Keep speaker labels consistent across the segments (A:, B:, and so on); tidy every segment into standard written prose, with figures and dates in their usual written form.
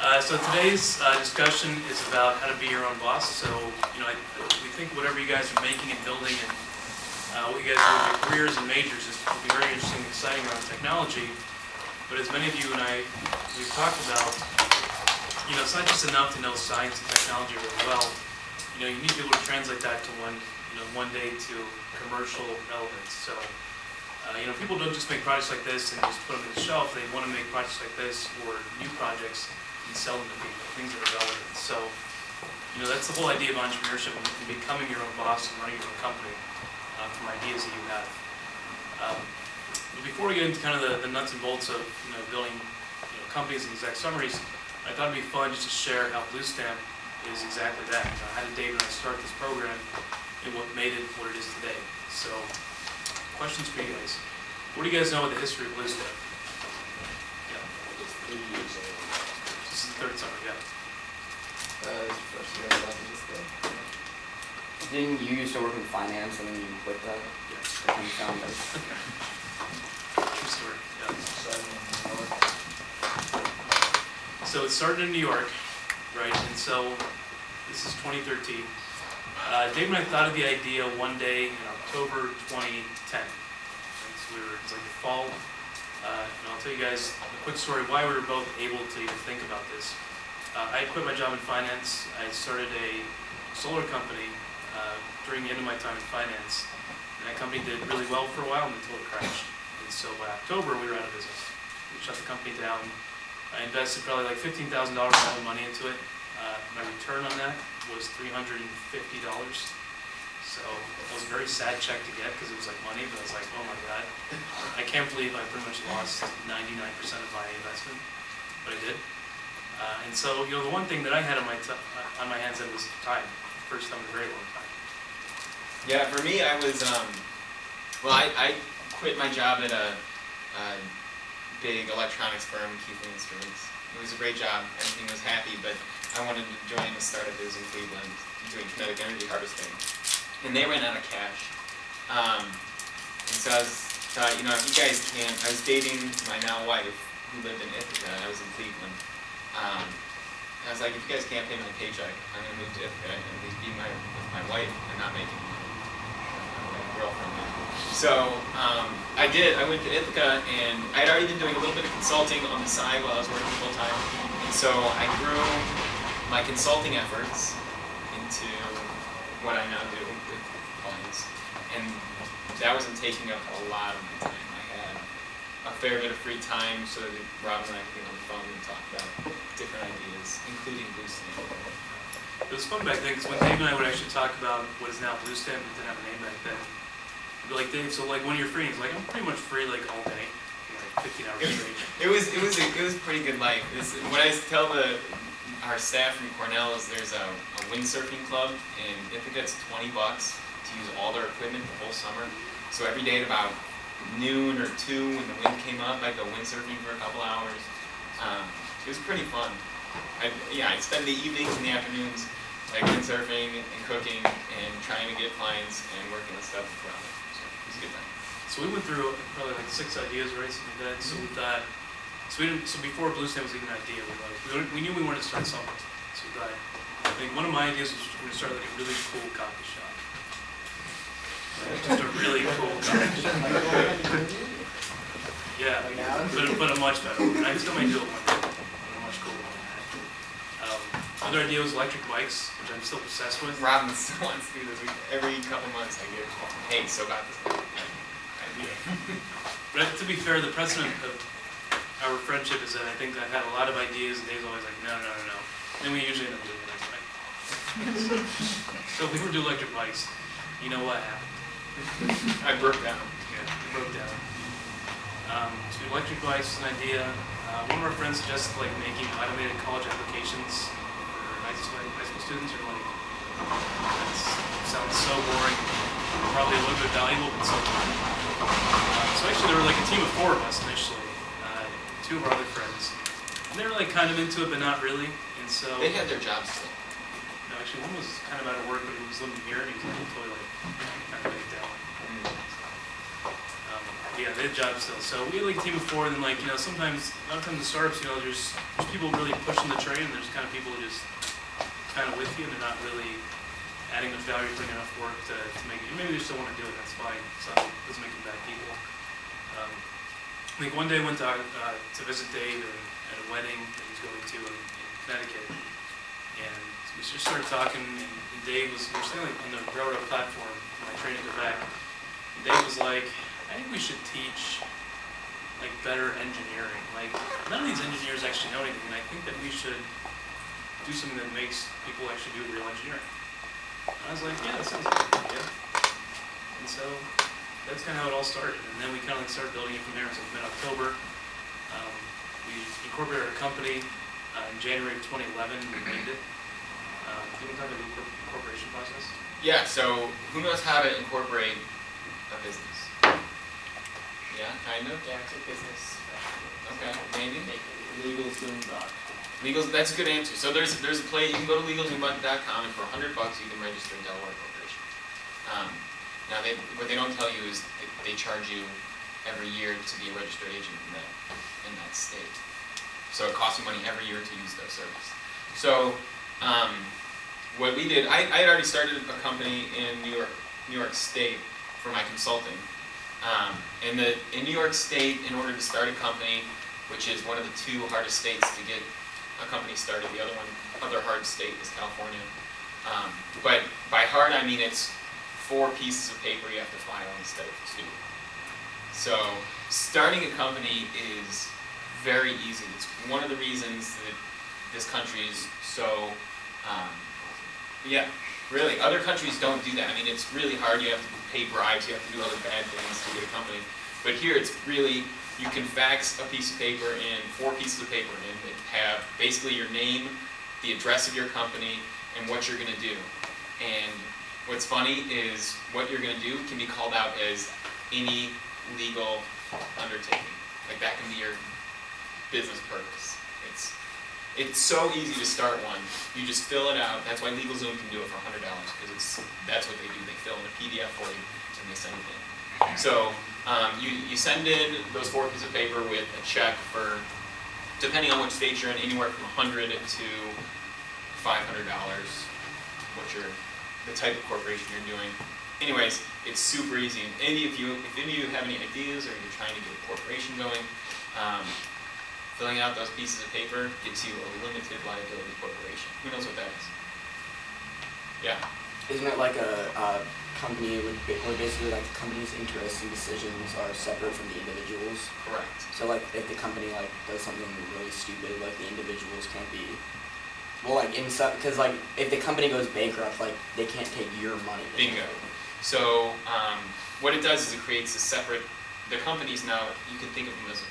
A: So today's discussion is about how to be your own boss. So, we think whatever you guys are making and building and what you guys do with your careers and majors will be very interesting and exciting around technology. But as many of you and we've talked about, it's not just enough to know science and technology really well. You need to be able to translate that to one day to commercial relevance. So, people don't just make projects like this and just put them on the shelf. They want to make projects like this or new projects and sell them to people, things that are relevant. So, that's the whole idea of entrepreneurship and becoming your own boss and running your own company from ideas that you have. But before we get into kind of the nuts and bolts of building companies and exact summaries, I thought it'd be fun just to share how BlueStamp is exactly that. How did Dave and I start this program and what made it what it is today? So, questions for you guys. What do you guys know about the history of BlueStamp? Yeah.
B: It's 3 years old.
A: This is the third summer, yeah.
B: It's the first year I just go.
C: Didn't you used to work in finance and then you quit that?
A: Yeah.
C: Become founder?
A: True story, yeah.
B: Starting in New York.
A: So it started in New York, right? And so this is 2013. Dave and I thought of the idea one day in October 2010. Right? So it's like the fall. And I'll tell you guys a quick story why we were both able to even think about this. I quit my job in finance. I started a solar company during the end of my time in finance. And that company did really well for a while until it crashed. And so by October, we were out of business. We shut the company down. I invested probably like $15,000 of my own money into it. My return on that was $350. So it was a very sad check to get because it was like money, but I was like, oh my God. I can't believe I pretty much lost 99% of my investment, but I did. And so, the one thing that I had on my hands that was time, first time in a very long time.
D: Yeah, for me, I was, I quit my job at a big electronics firm, Keithley Instruments. It was a great job, everything was happy, but I wanted to join a startup that was in Cleveland doing kinetic energy harvesting. And they ran out of cash. And so I thought, if you guys can't, I was dating my now wife who lived in Ithaca, and I was in Cleveland. I was like, if you guys can't pay my paycheck, I'm going to move to Ithaca and at least be with my wife and not making my girlfriend. So I did. I went to Ithaca, and I had already been doing a little bit of consulting on the side while I was working full time. And so I grew my consulting efforts into what I now do with clients, and that wasn't taking up a lot of my time. I had a fair bit of free time so that Rob and I could get on the phone and talk about different ideas, including BlueStamp.
A: It was fun back then because when Dave and I would actually talk about what is now BlueStamp, it didn't have a name back then. I'd be like, Dave, so like when you're free, he's like, I'm pretty much free like all day, like 15 hours straight.
D: It was a pretty good life. When I tell our staff from Cornell is there's a windsurfing club in Ithaca. It's $20 to use all their equipment the whole summer. So every day at about noon or 2 when the wind came up, I'd go windsurfing for a couple hours. It was pretty fun. I'd spend the evenings and the afternoons like windsurfing and cooking and trying to get clients and working on stuff as well. So it was a good time.
A: So we went through probably like 6 ideas, right? Something like that. So we thought, so before BlueStamp was even an idea, we knew we wanted to start something. So we thought, I think one of my ideas was we're going to start like a really cool coffee shop. Just a really cool coffee shop. Yeah, but a much better one. I still may do it one day, but a much cooler one. Other idea was electric bikes, which I'm still obsessed with.
D: Robin still wants to do this. Every couple months I get, hey, so about this idea.
A: But to be fair, the precedent of our friendship is that I think I've had a lot of ideas, and Dave's always like, no. Then we usually end up doing it anyway. So if we were to do electric bikes, you know what happened?
D: I broke down.
A: Yeah, it broke down. So electric bikes is an idea. One of our friends suggested like making automated college applications for high school students. Or like, that sounds so boring. Probably a little bit valuable, but so boring. So actually, there were like a team of 4 of us initially. 2 of our other friends, and they were like kind of into it, but not really. And so
D: They had their jobs still.
A: no, actually, one was kind of out of work, but he was living here, and he was like totally like kind of laid down. Yeah, they have jobs still. So we had like a team of 4, and then like, sometimes, a lot of times in startups, there's people really pushing the train, and there's kind of people who just kind of with you, and they're not really adding much value, putting enough work to make it. Maybe they still want to do it, that's fine. So it doesn't make them bad people. I think one day I went to visit Dave at a wedding that he was going to in Connecticut, and we just started talking, and Dave we were standing like on the railroad platform when I trained to go back. And Dave was like, I think we should teach like better engineering. Like none of these engineers actually know anything, and I think that we should do something that makes people actually do real engineering. And I was like, yeah, that sounds like a good idea. And so that's kind of how it all started. And then we kind of like started building it from there. So mid-October, we incorporated our company in January of 2011. We named it. Do you want to talk about the incorporation process?
D: Yeah, so who knows how to incorporate a business? Yeah, kind of?
B: Yeah, it's a business.
D: Okay, maybe?
B: LegalZoom.com.
D: That's a good answer. So there's a play, you can go to LegalZoom.com, and for $100 you can register a Delaware corporation. Now, what they don't tell you is they charge you every year to be a registered agent in that state. So it costs you money every year to use their service. So what we did, I had already started a company in New York State for my consulting. In New York State, in order to start a company, which is one of the 2 hardest states to get a company started, the other hard state is California. But by hard, I mean it's 4 pieces of paper you have to file instead of 2. So starting a company is very easy. It's one of the reasons that this country is so, yeah, really. Other countries don't do that. I mean, it's really hard. You have to pay bribes. You have to do other bad things to get a company. But here it's really, you can fax a piece of paper in, 4 pieces of paper in that have basically your name, the address of your company, and what you're going to do. And what's funny is what you're going to do can be called out as any legal undertaking. Like that can be your business purpose. It's so easy to start one. You just fill it out. That's why LegalZoom can do it for $100 because that's what they do. They fill in a PDF for you and they send it in. So you send in those 4 pieces of paper with a check for, depending on which state you're in, anywhere from $100 to $500. The type of corporation you're doing. Anyways, it's super easy. And if any of you have any ideas or you're trying to get a corporation going, filling out those pieces of paper gets you a limited liability corporation. Who knows what that is? Yeah.
C: Isn't it like a company where basically like the company's interests and decisions are separate from the individuals?
D: Correct.
C: So like if the company like does something really stupid, like the individuals can't be. Well, like in some, because like if the company goes bankrupt, like they can't take your money.
D: Bingo. So what it does is it creates a separate. The companies now, you can think of them as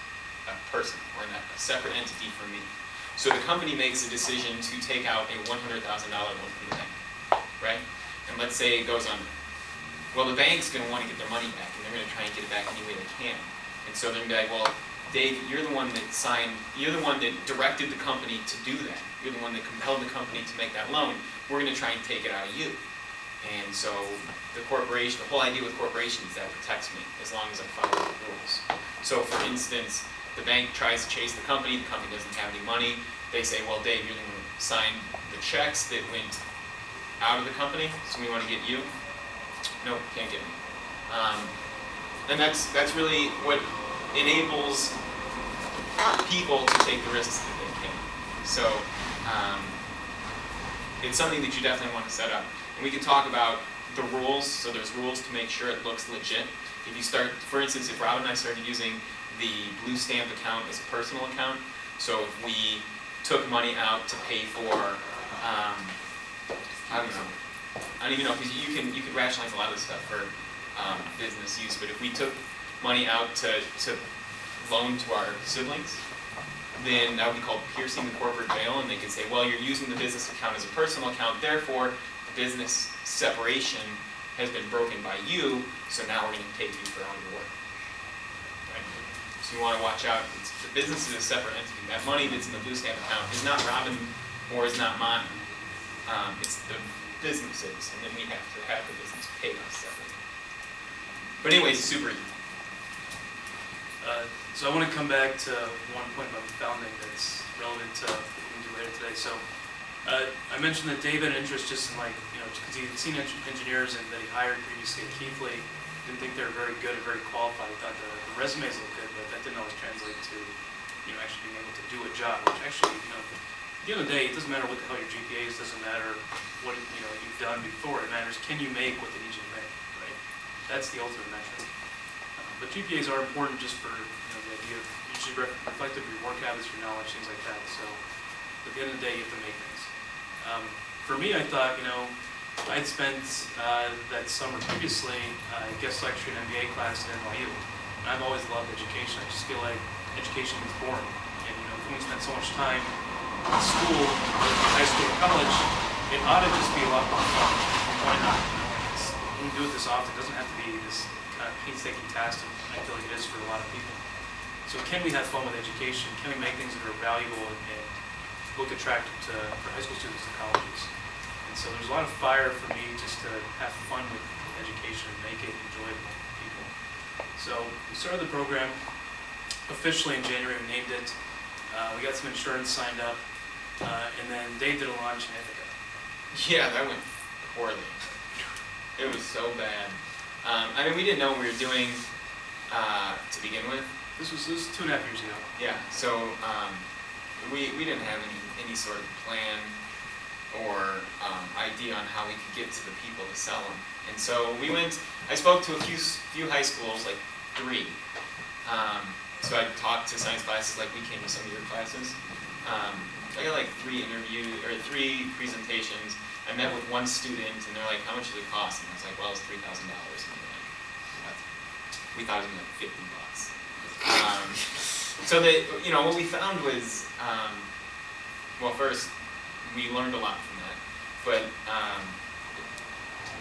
D: a person or a separate entity from me. So the company makes a decision to take out a $100,000 loan from the bank, right? And let's say it goes under. Well, the bank's going to want to get their money back, and they're going to try and get it back any way they can. And so they're going to be like, well, Dave, you're the one that directed the company to do that. You're the one that compelled the company to make that loan. We're going to try and take it out of you. And so the whole idea with corporations is that protects me as long as I follow the rules. So for instance, the bank tries to chase the company doesn't have any money. They say, well, Dave, you're the one who signed the checks that went out of the company, so we want to get you. No, can't get me. And that's really what enables people to take the risks that they can. So it's something that you definitely want to set up. And we can talk about the rules. So there's rules to make sure it looks legit. If you start, for instance, if Rob and I started using the BlueStamp account as a personal account, so if we took money out to pay for, I don't even know, because you can rationalize a lot of this stuff for business use, but if we took money out to loan to our siblings, then that would be called piercing the corporate veil, and they could say, well, you're using the business account as a personal account, therefore the business separation has been broken by you, so now we're going to take you for all your work. Right? So you want to watch out. The business is a separate entity. That money that's in the BlueStamp account is not Robin or is not mine. It's the businesses, and then we have to have the business pay us separately. But anyways, it's super easy.
A: So I want to come back to one point about the founding that's relevant to what we can do later today. So I mentioned that Dave had an interest just in because he had seen engineers and that he hired previously at Keithley. Didn't think they were very good or very qualified. He thought the resumes looked good, but that didn't always translate to actually being able to do a job. Which actually, at the end of the day, it doesn't matter what the hell your GPA is. Doesn't matter what you've done before. It matters, can you make what they need you to make, right? That's the ultimate metric. But GPAs are important just for the idea of usually reflective of your work habits, your knowledge, things like that. So at the end of the day, you have to make things. For me, I thought I'd spent that summer previously guest lecturing an MBA class at NYU, and I've always loved education. I just feel like education is boring, and when we spend so much time in school, high school, or college, it ought to just be a lot more fun. Why not? When we do it this often, it doesn't have to be this kind of painstaking task, and I feel like it is for a lot of people. So can we have fun with education? Can we make things that are valuable and look attractive for high school students and colleges? And so there's a lot of fire for me just to have fun with education and make it enjoyable for people. So we started the program officially in January. We named it. We got some insurance signed up, and then Dave did a launch in Ithaca.
D: Yeah, that went poorly. It was so bad. We didn't know what we were doing to begin with.
A: This was 2.5 years ago.
D: Yeah, so we didn't have any sort of plan or idea on how we could get to the people to sell them. And so I spoke to a few high schools, like 3. So I talked to science classes like we came to some of your classes. I got like 3 presentations. I met with one student and they're like, how much does it cost? And I was like, well, it's $3,000. And they're like, what? We thought it was like $50. So what we found was, first, we learned a lot from that. But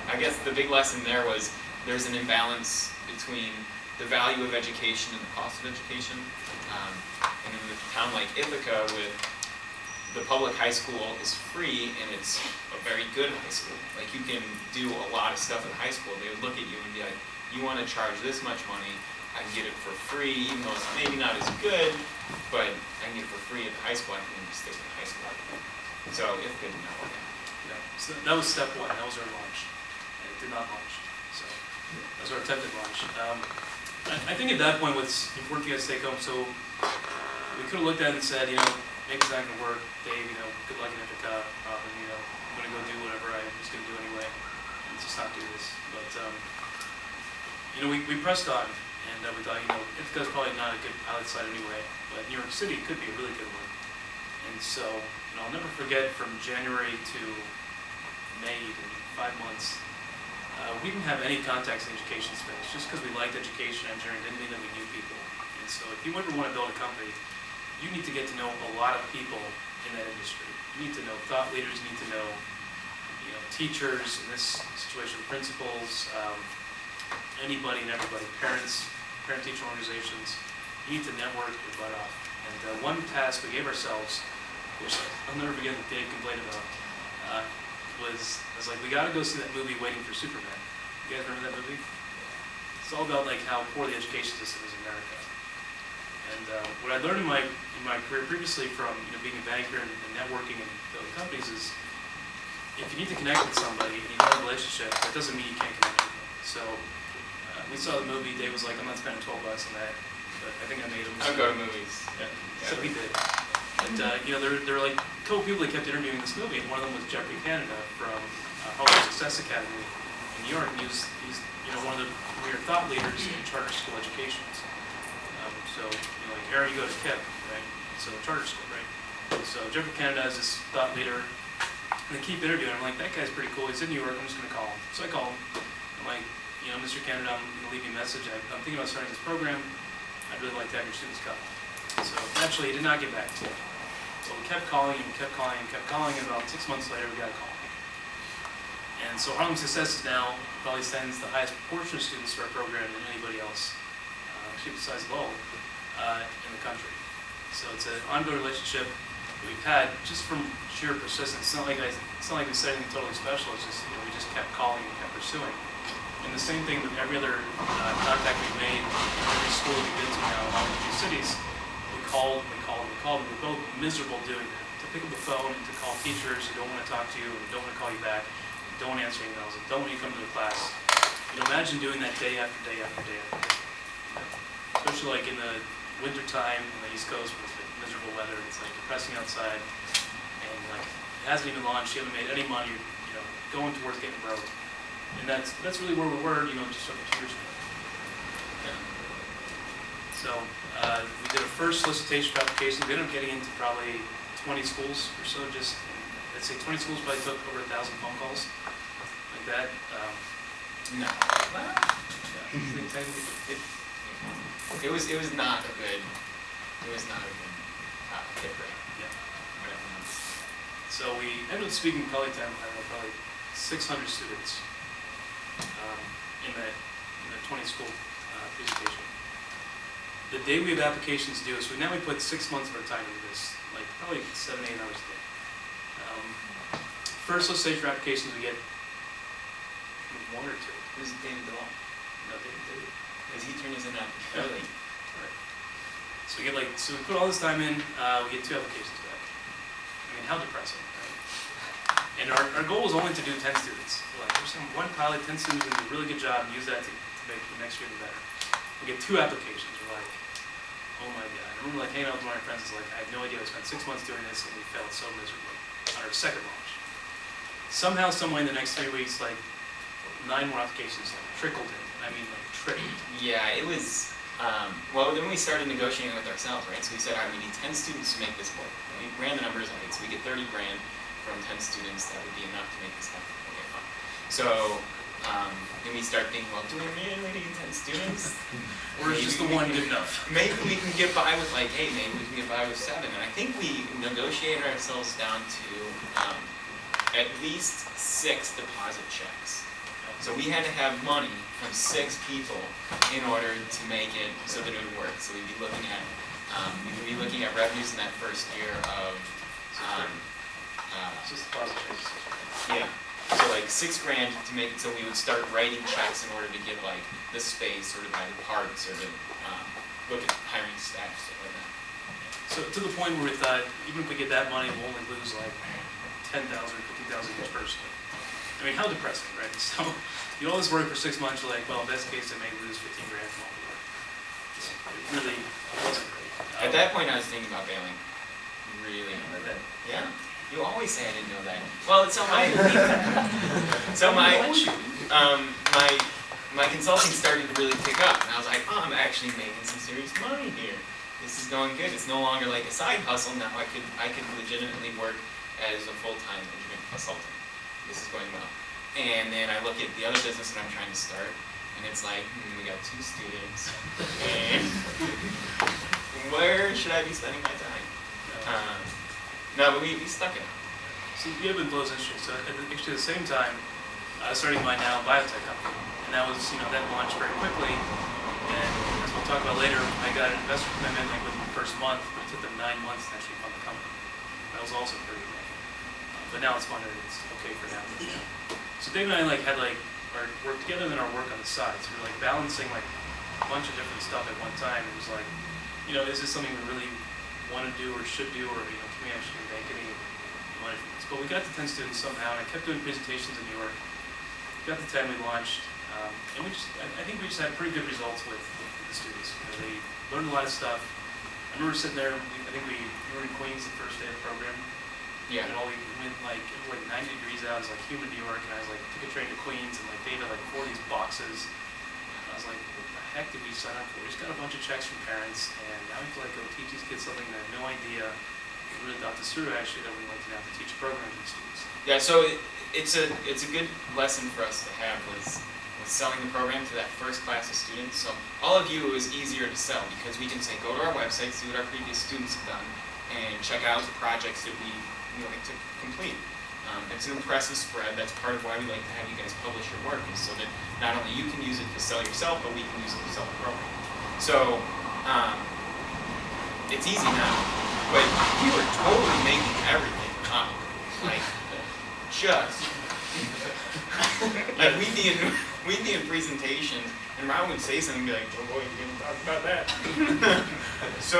D: I guess the big lesson there was there's an imbalance between the value of education and the cost of education. And in a town like Ithaca, with the public high school is free and it's a very good high school. Like you can do a lot of stuff in high school. They would look at you and be like, you want to charge this much money, I can get it for free, even though it's maybe not as good, but I can get it for free at the high school, I can just stick with the high school. So Ithaca did not work out.
A: Yeah. So that was step 1, that was our launch. And it did not launch. So that was our attempted launch. I think at that point what's important for you guys to take home, so we could have looked at it and said, maybe it's not going to work, Dave, good luck in Ithaca, probably, I'm going to go do whatever I was going to do anyway, and just not do this. But, we pressed on, and we thought, Ithaca's probably not a good pilot site anyway, but New York City could be a really good one. And so, I'll never forget from January to May, even 5 months, we didn't have any contacts in the education space. Just because we liked education and engineering didn't mean that we knew people. And so if you ever want to build a company, you need to get to know a lot of people in that industry. You need to know thought leaders, you need to know, teachers, in this situation, principals, anybody and everybody, parents, parent-teacher organizations. You need to network your butt off. And one task we gave ourselves, which I'll never forget that Dave complained about, was like, we got to go see that movie Waiting for Superman. You guys remember that movie? It's all about how poor the education system is in America. And what I learned in my career previously from being a banker and networking and building companies is, if you need to connect with somebody and you have a relationship, that doesn't mean you can't connect with them. So we saw the movie. Dave was like, I'm not spending $12 on that, but I think I made him.
D: I don't go to movies.
A: Yeah. So he did. And there were like a couple people that kept interviewing this movie, and one of them was Jeffrey Canada from Harvard Success Academy in New York. And he's one of the premier thought leaders in charter school education. So like Aaron, you go to KIPP, right? So charter school, right? So Jeffrey Canada is this thought leader, and they keep interviewing. I'm like, that guy's pretty cool. He's in New York. I'm just going to call him. So I call him. I'm like, Mr. Canada, I'm going to leave you a message. I'm thinking about starting this program. I'd really like to have your students come. So naturally, he did not get back to me. So we kept calling him, kept calling him, kept calling him. About 6 months later, we got a call. And so Harlem Success is now probably sends the highest proportion of students to our program than anybody else, actually besides Lowell, in the country. So it's an ongoing relationship that we've had just from sheer persistence. It's not like we said anything totally special. It's just we just kept calling and kept pursuing. And the same thing with every other contact we've made, every school we've been to now in all these cities, we called, and we're both miserable doing that. To pick up the phone and to call teachers who don't want to talk to you and don't want to call you back, and don't want to answer emails, and don't want you to come to the class. Imagine doing that day after day after day after day. Especially like in the winter time on the East Coast when it's like miserable weather, it's like depressing outside, and like it hasn't even launched, you haven't made any money, you're going towards getting broke. And that's really where we were, just over 2 years ago.
D: Yeah.
A: So we did a first solicitation for applications. We ended up getting into probably 20 schools or so. Just I'd say 20 schools probably took over 1,000 phone calls like that.
D: No. Well,
A: Yeah, they technically-
D: it was not a good hit rate.
A: yeah.
D: Whatever it was.
A: So we ended up speaking probably to, probably 600 students in that 20 school presentation. The day we have applications due, so now we put 6 months of our time into this, like probably 7, 8 hours a day. First, let's say for applications we get 1 or 2.
D: Who's David DeLong?
A: No, they did it.
D: Because he turned his in early.
A: Right. So we put all this time in, we get 2 applications back. How depressing, right? And our goal was only to do 10 students. We're like, there's one pilot, 10 students, we're gonna do a really good job and use that to make the next year better. We get 2 applications, we're like, oh my God. I remember like hanging out with one of my friends, is like, I have no idea, I spent 6 months doing this and we failed so miserably on our second launch. Somehow, someway in the next 3 weeks, like 9 more applications trickled in. Trickled.
D: Yeah, it was, well, then we started negotiating with ourselves, right? So we said, all right, we need 10 students to make this work. And we ran the numbers, right? So we get 30 grand from 10 students, that would be enough to make this happen. Okay, fine. So, then we start thinking, well, do we really need 10 students?
A: Or is just the one good enough?
D: Maybe we can get by with like, hey, maybe we can get by with 7. And I think we negotiated ourselves down to at least 6 deposit checks. So we had to have money from 6 people in order to make it so that it would work. So we'd be looking at revenues in that first year of
A: Just deposit.
D: yeah. So like 6 grand to make it so we would start writing checks in order to get like the space or to buy the parts or to look at hiring staff, stuff like that.
A: So to the point where we thought, even if we get that money, we'll only lose like 10,000 or 50,000 each person. How depressing, right? So you do all this work for 6 months, you're like, well, best case I may lose 15 grand from all the work. It really wasn't great.
D: At that point I was thinking about bailing. Really hard.
A: that.
D: Yeah. You always say I didn't know that. Well, so my my consulting started to really pick up, and I was like, oh, I'm actually making some serious money here. This is going good. It's no longer like a side hustle. Now I could legitimately work as a full-time engineering consultant. This is going well. And then I look at the other business that I'm trying to start, and it's like, we got 2 students, and where should I be spending my time? No, but we stuck it out.
A: So you have been those interesting. So actually at the same time, I was starting my now biotech company, and that was that launched very quickly. And as we'll talk about later, I got an investor commitment like within the first month, but it took them 9 months to actually fund the company. That was also pretty good. But now it's funded. It's okay for now. So Dave and I had work together and then our work on the side. So we're balancing a bunch of different stuff at one time. It was is this something we really want to do or should do, or can we actually make any money from this? But we got to 10 students somehow, and I kept doing presentations in New York. Got to 10, we launched, and I think we just had pretty good results with the students. They learned a lot of stuff. I remember sitting there. I think we were in Queens the first day of the program.
D: Yeah.
A: And we went it was 90 degrees out. It was humid New York, and I was took a train to Queens, and Dave had 4 of these boxes. And I was like, what the heck did we sign up for? We just got a bunch of checks from parents, and now we have to go teach these kids something that I had no idea. We really thought this through actually that we'd like to now to teach a program to these students.
D: Yeah. So it's a good lesson for us to have was selling the program to that first class of students. So all of you, it was easier to sell because we can say go to our website, see what our previous students have done, and check out the projects that we like to complete. It's an impressive spread. That's part of why we like to have you guys publish your work, is so that not only you can use it to sell yourself, but we can use it to sell the program. So it's easy now, but we were totally making everything up, just we'd be in we'd be in presentation, and Ron would say something and be like, oh boy, you didn't talk about that. So,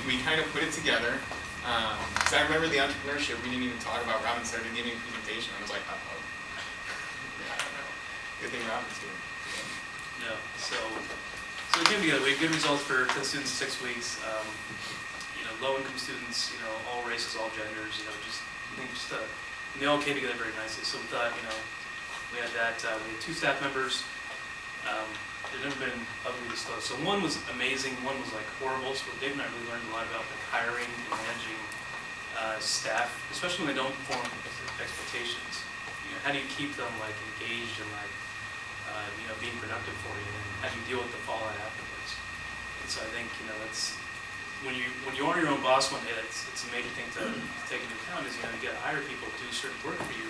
D: we kind of put it together. Because I remember the entrepreneurship, we didn't even talk about. Robin started giving a presentation. I was like, oh, yeah, I don't know. Good thing Robin's doing.
A: No, so we came together. We had good results for 10 students in 6 weeks. Low-income students, all races, all genders. And they all came together very nicely. So we thought, we had that. We had 2 staff members. They've never been publicly disclosed. So one was amazing, one was like horrible. So Dave and I really learned a lot about like hiring and managing staff, especially when they don't perform expectations. How do you keep them like engaged and like being productive for you, and how do you deal with the fallout afterwards? And so I think that's when you are your own boss one day. It's a major thing to take into account. Is you got to hire people to do certain work for you,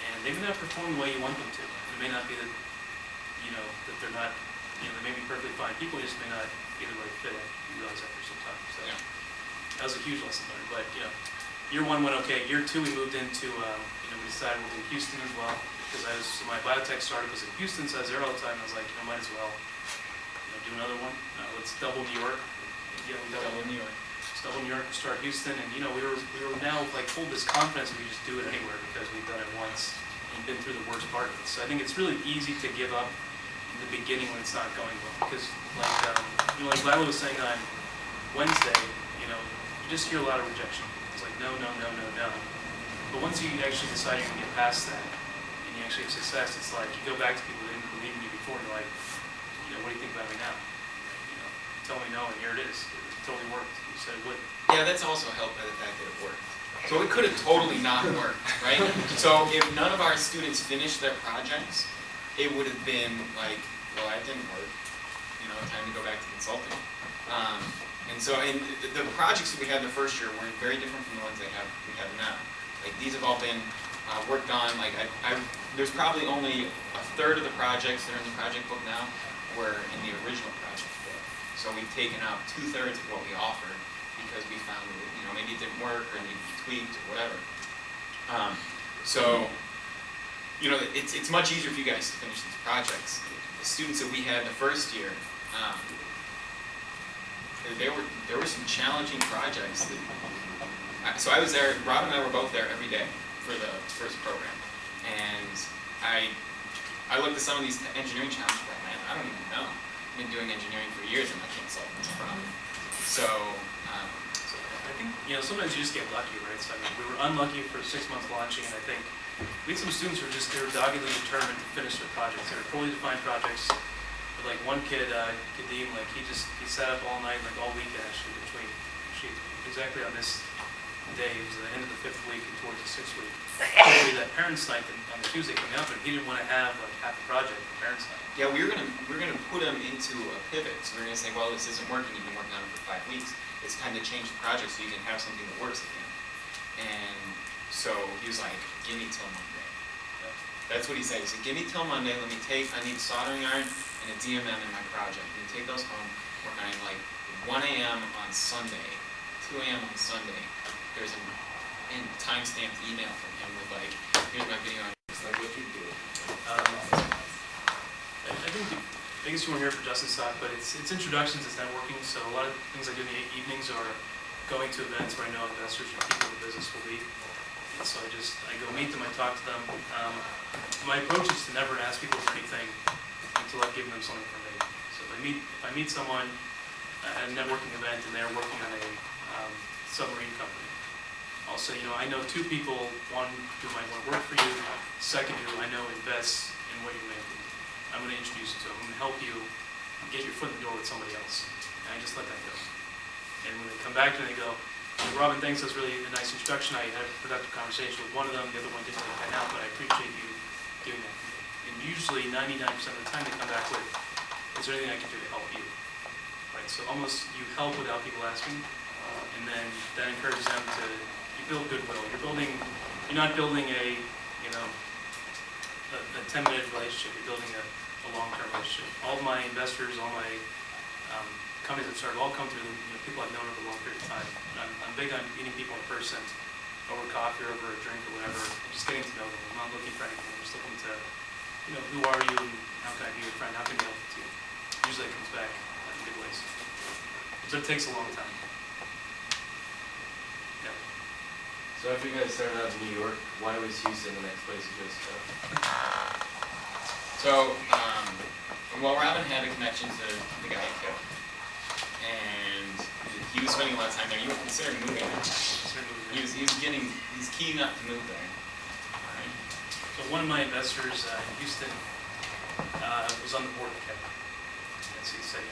A: and they may not perform the way you want them to. It may not be that that they're not, they may be perfectly fine people, just may not be the right fit. You realize after some time. So
D: Yeah.
A: that was a huge lesson learned. But year 1 went okay. Year 2 we moved into, we decided we'll do Houston as well, because my biotech startup was in Houston, so I was there all the time. I was like, might as well, do another one. Let's double New York.
D: Double New York.
A: Let's double New York, start Houston, and we were now like full of this confidence we could just do it anywhere because we've done it once and been through the worst part of it. So I think it's really easy to give up in the beginning when it's not going well, because like Lila was saying on Wednesday, you just hear a lot of rejection. It's like no. But once you actually decide you're gonna get past that and you actually have success, it's like you go back to people that didn't believe in you before and you're like, what do you think about me now? Tell me no, and here it is. It totally worked. You said it would.
D: Yeah, that's also helped by the fact that it worked. So it could have totally not worked, right? So if none of our students finished their projects, it would have been like, well, that didn't work. Time to go back to consulting. And the projects that we had the first year were very different from the ones we have now. Like these have all been worked on. Like there's probably only a third of the projects that are in the project book now were in the original project book. So we've taken out 2/3 of what we offered because we found that maybe it didn't work or needed to be tweaked or whatever. It's much easier for you guys to finish these projects. The students that we had the first year, there were some challenging projects. So I was there. Rob and I were both there every day for the first program, and I looked at some of these engineering challenges. Like, man, I don't even know. I've been doing engineering for years, and I can't solve this problem. So
A: I think sometimes you just get lucky, right? So we were unlucky for 6 months launching, and I think we had some students who were doggedly determined to finish their projects. They were fully defined projects. But like one kid, Kadeem, like he sat up all night, like all weekend actually between sheets. Exactly on this day, it was the end of the 5th week and towards the 6th week. Probably that parents' night on the Tuesday coming up, and he didn't want to have like half the project for parents' night.
D: yeah, we're gonna put them into a pivot. So we're gonna say, well, this isn't working. You've been working on it for 5 weeks. It's time to change the project so you can have something that works again. And so he was like, give me till Monday. That's what he said. He said, give me till Monday. I need soldering iron and a DMM in my project. And you take those home, work on like 1 a.m. on Sunday, 2 a.m. on Sunday. There's a time-stamped email from him with like, here's my video. It's like, what you do?
A: I think the biggest you want to hear for Justin's talk, but it's introductions, it's networking. So a lot of things I do in the evenings are going to events where I know investors or people in the business will be. And so I go meet them, I talk to them. My approach is to never ask people for anything until I've given them something from me. So if I meet someone at a networking event and they're working on a submarine company, I'll say, I know 2 people, one who might want to work for you, second who I know invests in what you're making. I'm going to introduce you to them. I'm going to help you get your foot in the door with somebody else. And I just let that go. And when they come back to me, they go, Robin, thanks, that's really a nice introduction. I had a productive conversation with one of them. The other one didn't really pan out, but I appreciate you doing that for me. And usually 99% of the time they come back with, is there anything I can do to help you? Right, so almost you help without people asking. And then that encourages them to, you build goodwill. You're not building a 10-minute relationship. You're building a long-term relationship. All of my investors, all my companies I've started all come through people I've known over a long period of time. And I'm big on meeting people in person over coffee or over a drink or whatever, just getting to know them. I'm not looking for anything. I'm just looking to, who are you and how can I be your friend? How can I be helpful to you? Usually it comes back in good ways. So it takes a long time. Yeah.
E: So after you guys started out in New York, why was Houston the next place you chose to go?
D: So, well, Robin had a connection to the guy at Kipp, and he was spending a lot of time there. You were considering moving there. He's keen up to move there. All right.
A: So one of my investors in Houston was on the board of Kipp. And so he said,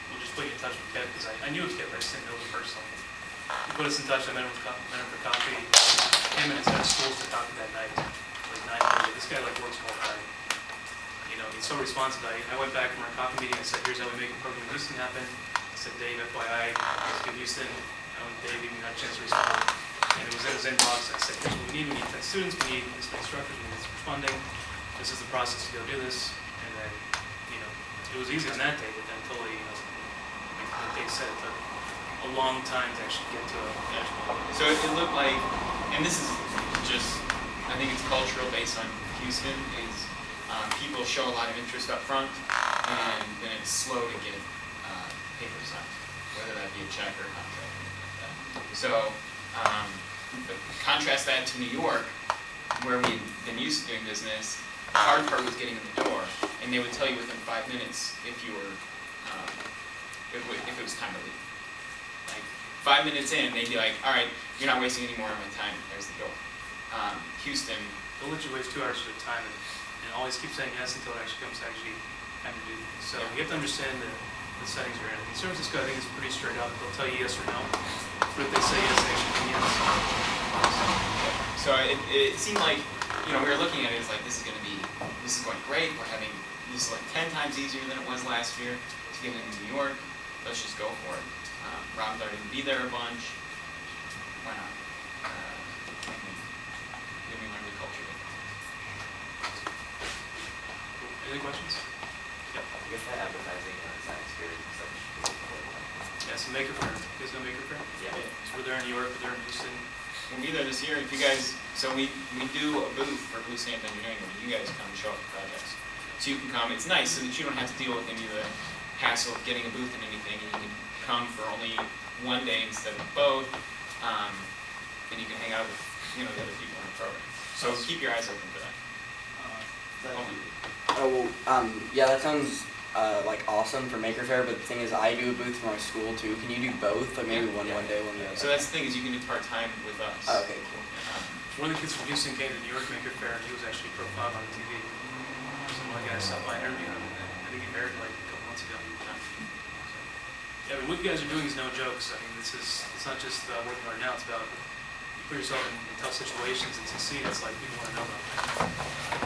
A: we'll just put you in touch with Kipp, because I knew of Kipp, I just didn't know him personally. He put us in touch, I met him for coffee. Him and his head of school to talk that night, like 9:30. This guy works all the time. He's so responsive. I went back from our coffee meeting and said, here's how we make a program in Houston happen. I said, Dave, FYI, let's do Houston. Dave even got a chance to respond. And it was in his inbox. I said, here's what we need. We need 10 students. We need this many instructors. We need this much funding. This is the process to go do this. And then, it was easy on that day, but then totally, like Dave said, it took a long time to actually get to a finish point.
D: So it looked like, and this is just, I think it's cultural based on Houston, is people show a lot of interest up front, and then it's slow to get paper signed, whether that be a check or a contract or anything like that. So but contrast that to New York, where we've been used to doing business. The hard part was getting in the door, and they would tell you within 5 minutes if you were, if it was time to leave. Like 5 minutes in, they'd be like, all right, you're not wasting any more of my time, there's the door. Houston.
A: They'll let you waste 2 hours of their time and always keep saying yes until it actually comes to time to do things. So you have to understand the settings you're in. In San Francisco, I think it's pretty straight up. They'll tell you yes or no. But if they say yes, they actually mean yes.
D: So it seemed like, we were looking at it as like, this is going great. This is like 10 times easier than it was last year to get into New York. Let's just go for it. Rob's already going to be there a bunch. Why not? Give me learn the culture.
A: Any questions? Yep.
E: I guess that advertising science fair is such important.
A: Yeah, so Maker Fair. You guys know Maker Fair?
E: Yeah.
A: So we're there in New York, we're there in Houston.
D: We'll be there this year. If you guys, so we do a booth for BlueStamp Engineering where you guys come and show off the projects. So you can come. It's nice so that you don't have to deal with any of the hassle of getting a booth and anything, and you can come for only one day instead of both, and you can hang out with the other people in the program. So keep your eyes open for that.
C: Yeah, that sounds awesome for Maker Faire, but the thing is, I do a booth for my school too. Can you do both? Like maybe one day, one the other?
D: So that's the thing, is you can do part-time with us.
C: Oh, okay, cool.
A: One of the kids from Houston came to New York Maker Fair, and he was actually profiled on TV. Some one guy stopped by and interviewed him, and I think he married a couple months ago. Yeah, what you guys are doing is no jokes. It's not just working hard now, it's about you put yourself in tough situations and succeed. It's like people want to know about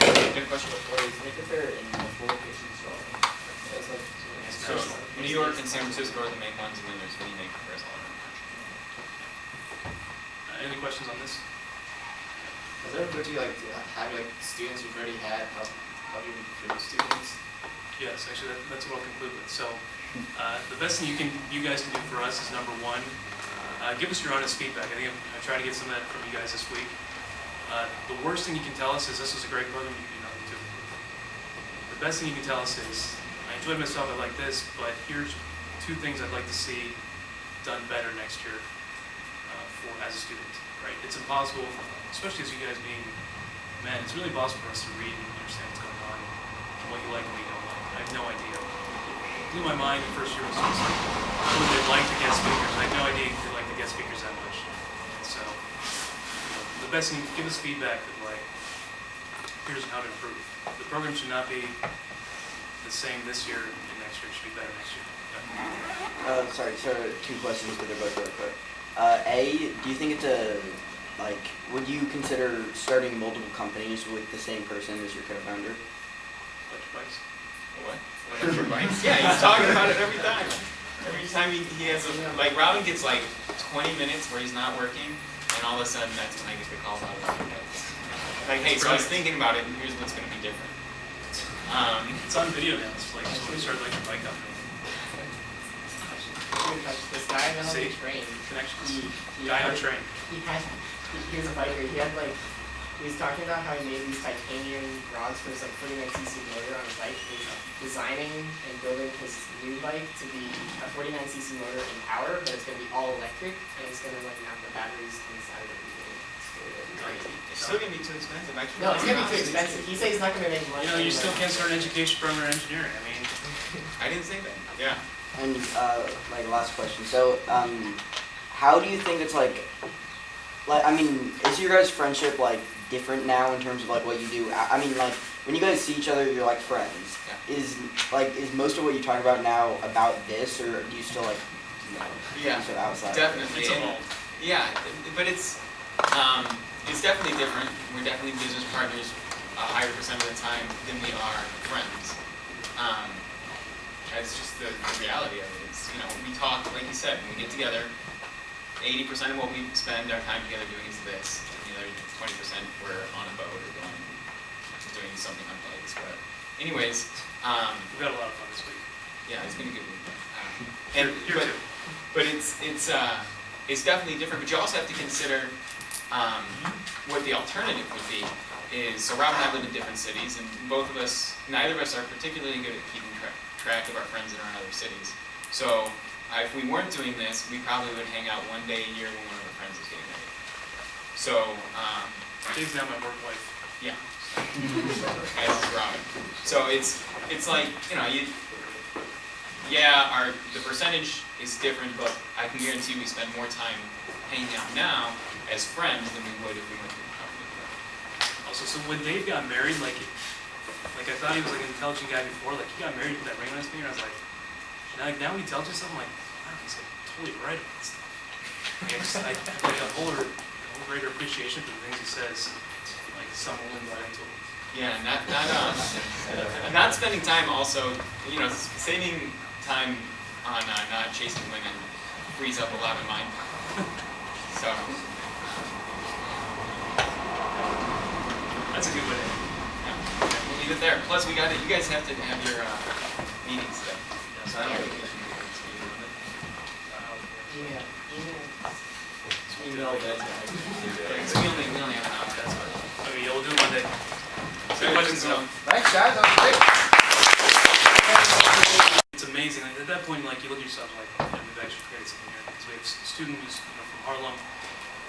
A: that.
D: Good question.
B: What is Maker Faire in multiple locations?
D: So New York and San Francisco are the main ones, and then there's many Maker Fairs all around the country.
A: Any questions on this?
B: Has it ever occurred to you have students you've already had help you recruit students?
A: Yes, actually, that's what I'll conclude with. So, the best thing you guys can do for us is number one, give us your honest feedback. I think I tried to get some of that from you guys this week. The worst thing you can tell us is this was a great program. You can do nothing to it. The best thing you can tell us is I enjoyed myself. I like this, but here's 2 things I'd like to see done better next year as a student. Right? It's impossible, especially as you guys being men. It's really impossible for us to read and understand what's going on and what you like and what you don't like. I have no idea. It blew my mind the first year was just like, would they like the guest speakers? I had no idea they like the guest speakers that much. And so, the best thing, give us feedback that here's how to improve. The program should not be the same this year and next year. It should be better next year. Yeah.
C: Sorry, so 2 questions, but they're both really quick. Do you think it's would you consider starting multiple companies with the same person as your co-founder?
A: Electric bikes.
D: What? Electric bikes? Yeah, he's talking about it every time. Every time he has Robin gets 20 minutes where he's not working, and all of a sudden that's when I get the call about electric bikes. Hey, so I was thinking about it, and here's what's going to be different.
A: It's on video now. It's when we started electric bike company.
B: actually like this guy I met on the
A: See?
B: train.
A: Connections.
B: He
A: Guy on
B: had,
A: train.
B: he was a biker. He was talking about how he made these titanium rods for his like 49cc motor on his bike. He's designing and building his new bike to be a 49cc motor in power, but it's going to be all electric, and it's going to like mount the batteries inside of everything. It's crazy.
D: It's still gonna be too expensive.
B: No, it's going to be too expensive. He says he's not going to make money.
A: You know, you still can't start an education program in engineering. I mean,
D: I didn't say that. Yeah.
C: And like last question. So, how do you think it's like I mean, is your guys' friendship like different now in terms of like what you do? I mean, like when you guys see each other, you're like friends.
D: Yeah.
C: Is most of what you talk about now about this, or do you still like
D: Yeah.
C: sort of outside?
D: Definitely.
A: it's
D: And-
A: evolved.
D: Yeah, but it's definitely different. We're definitely business partners a higher percent of the time than we are friends. That's just the reality of it. It's, you know, we talk, like you said, when we get together, 80% of what we spend our time together doing is this. And the other 20% we're on a boat or doing something on bikes, whatever. Anyways,
A: We've got a lot of fun this week.
D: yeah, it's been a good week.
A: Here too.
D: But it's definitely different. But you also have to consider what the alternative would be. So Rob and I live in different cities, and neither of us are particularly good at keeping track of our friends that are in other cities. So if we weren't doing this, we probably would hang out one day a year when one of our friends is getting married. So
A: Dave's now my work wife.
D: yeah, as is Robin. So it's like, you know, the percentage is different, but I can guarantee we spend more time hanging out now as friends than we would if we went to a company.
A: Also, so when Dave got married, like I thought he was like an intelligent guy before. Like he got married with that ring on his finger. I was like, now he tells you something like, wow, he's like totally right about stuff. Like I have like a whole greater appreciation for the things he says. Like some woman got into him.
D: Yeah, not spending time also, you know, saving time on not chasing women frees up a lot of mind. So
A: That's a good way to end.
D: yeah, we'll leave it there. Plus, you guys have to have your meetings today. So I don't think we should do this meeting on it.
B: Email.
D: So we only have an hour. That's what.
A: Okay, yeah, we'll do it Monday. Good questions though.
B: Thanks, guys. That was great.
A: It's amazing. Like, at that point, like you look at yourself like, we've actually created something here. Because we have a student who's from Harlem.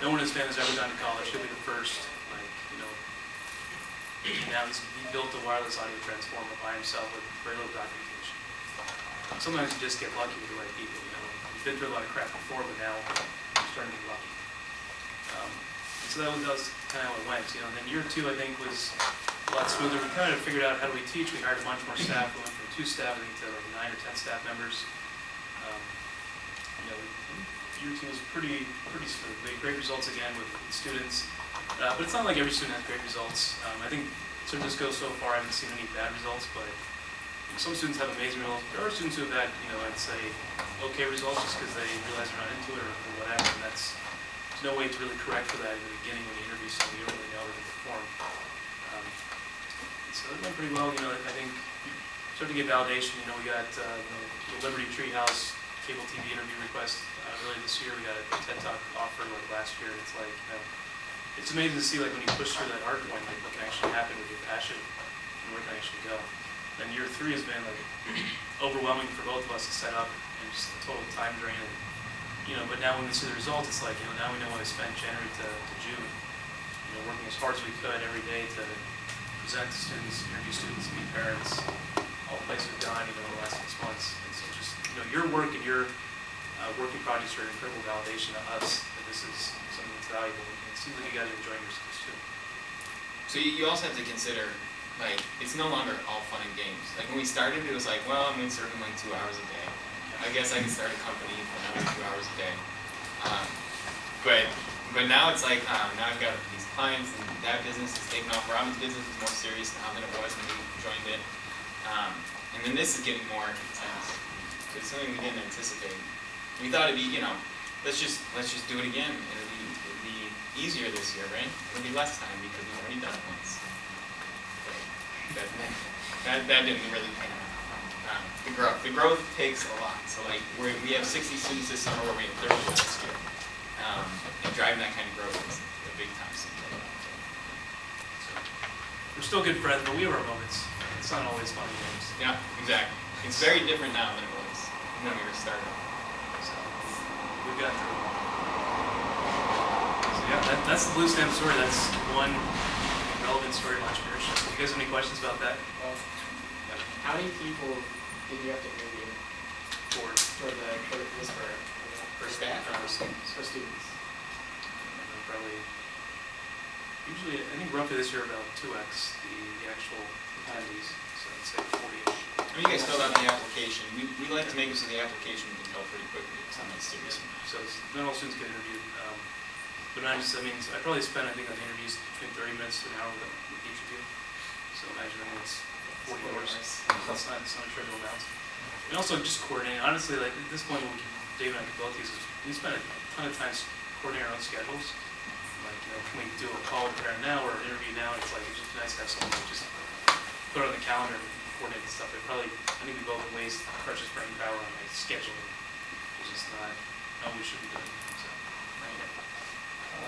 A: No one in his family has ever gone to college. He'll be the first. Like, you know, now he built a wireless audio transformer by himself with very little documentation. Sometimes you just get lucky with the right people. You know, he's been through a lot of crap before, but now he's starting to get lucky. So that was kind of how it went. You know, and then year two I think was a lot smoother. We kind of figured out how do we teach. We hired a bunch more staff. We went from 2 staff I think to like 9 or 10 staff members. You know, year two was pretty smooth. We had great results again with students, but it's not like every student has great results. I think sort of just goes so far. I haven't seen any bad results, but some students have amazing results. There are students who have had, you know, I'd say okay results just because they realize they're not into it or whatever, and there's no way to really correct for that in the beginning when you interview someone. You don't really know how they perform. So it went pretty well. You know, I think starting to get validation. You know, we got the Liberty Treehouse cable TV interview request earlier this year. We got a TED Talk offer like last year. It's like, you know, it's amazing to see like when you push through that hard point, like what can actually happen with your passion and where it can actually go. And year three has been like overwhelming for both of us to set up and just a total time drain. And, you know, but now when we see the results, it's like, you know, now we know what I spent January to June, you know, working as hard as we could every day to present to students, interview students, meet parents, all the places we've gone, you know, in the last 6 months. And so just, you know, your work and your working projects are an incredible validation to us that this is something that's valuable. And it seems like you guys are enjoying yourselves too.
D: So you also have to consider, like, it's no longer all fun and games. Like when we started, it was like, well, I'm windsurfing like 2 hours a day. I guess I can start a company for another 2 hours a day. But now it's like, now I've got these clients and that business is taking off. Robin's business is more serious now than it was when we joined it. And then this is getting more intense. So it's something we didn't anticipate. We thought it'd be, you know, let's just do it again. It'll be easier this year, right? It'll be less time because we've already done it once. But that didn't really pan out. The growth takes a lot. So like we have 60 students this summer where we have 30 last year. And driving that kind of growth is a big time thing.
A: So, we're still good friends, but we have our moments. It's not always fun and games.
D: Yeah, exactly. It's very different now than it was when we were starting.
A: So we've got through it. So yeah, that's the BlueStamp story. That's one relevant story of entrepreneurship. Do you guys have any questions about that?
B: Well, how many people did you have to interview
A: For
B: for
D: staff or for
A: students?
B: for students?
A: Probably, usually, I think roughly this year about 2x the actual attendees. So I'd say 40-ish.
D: When you guys filled out the application, we like to make it so the application we can tell pretty quickly if somebody's serious.
A: So not all students get interviewed. But I probably spent, I think, on the interviews between 30 minutes to an hour with each of you. So imagine it's 40 hours. That's not a trivial amount. And also just coordinating. Honestly, like at this point, Dave and I can both use this. We spend a ton of time coordinating our own schedules. Like, can we do a call with a parent now or an interview now? And it's like, it's just nice to have someone like just put it on the calendar and coordinate the stuff. I think we both waste precious brain power on like scheduling. It's just not how we should be doing. So,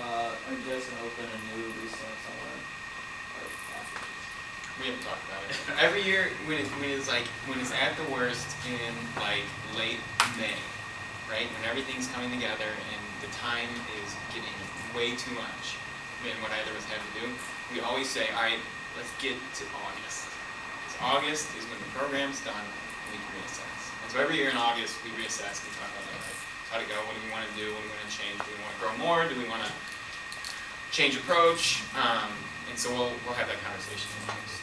F: Are you guys gonna open a new BlueStamp somewhere? Like after?
D: We haven't talked about it. Every year when it's at the worst in like late May, right? When everything's coming together and the time is getting way too much than what either of us have to do, we always say, all right, let's get to August. Because August is when the program's done and we can reassess. And so every year in August we reassess, we talk about like, how to go, what do we want to do, what do we want to change, do we want to grow more, do we want to change approach, and so we'll have that conversation in August.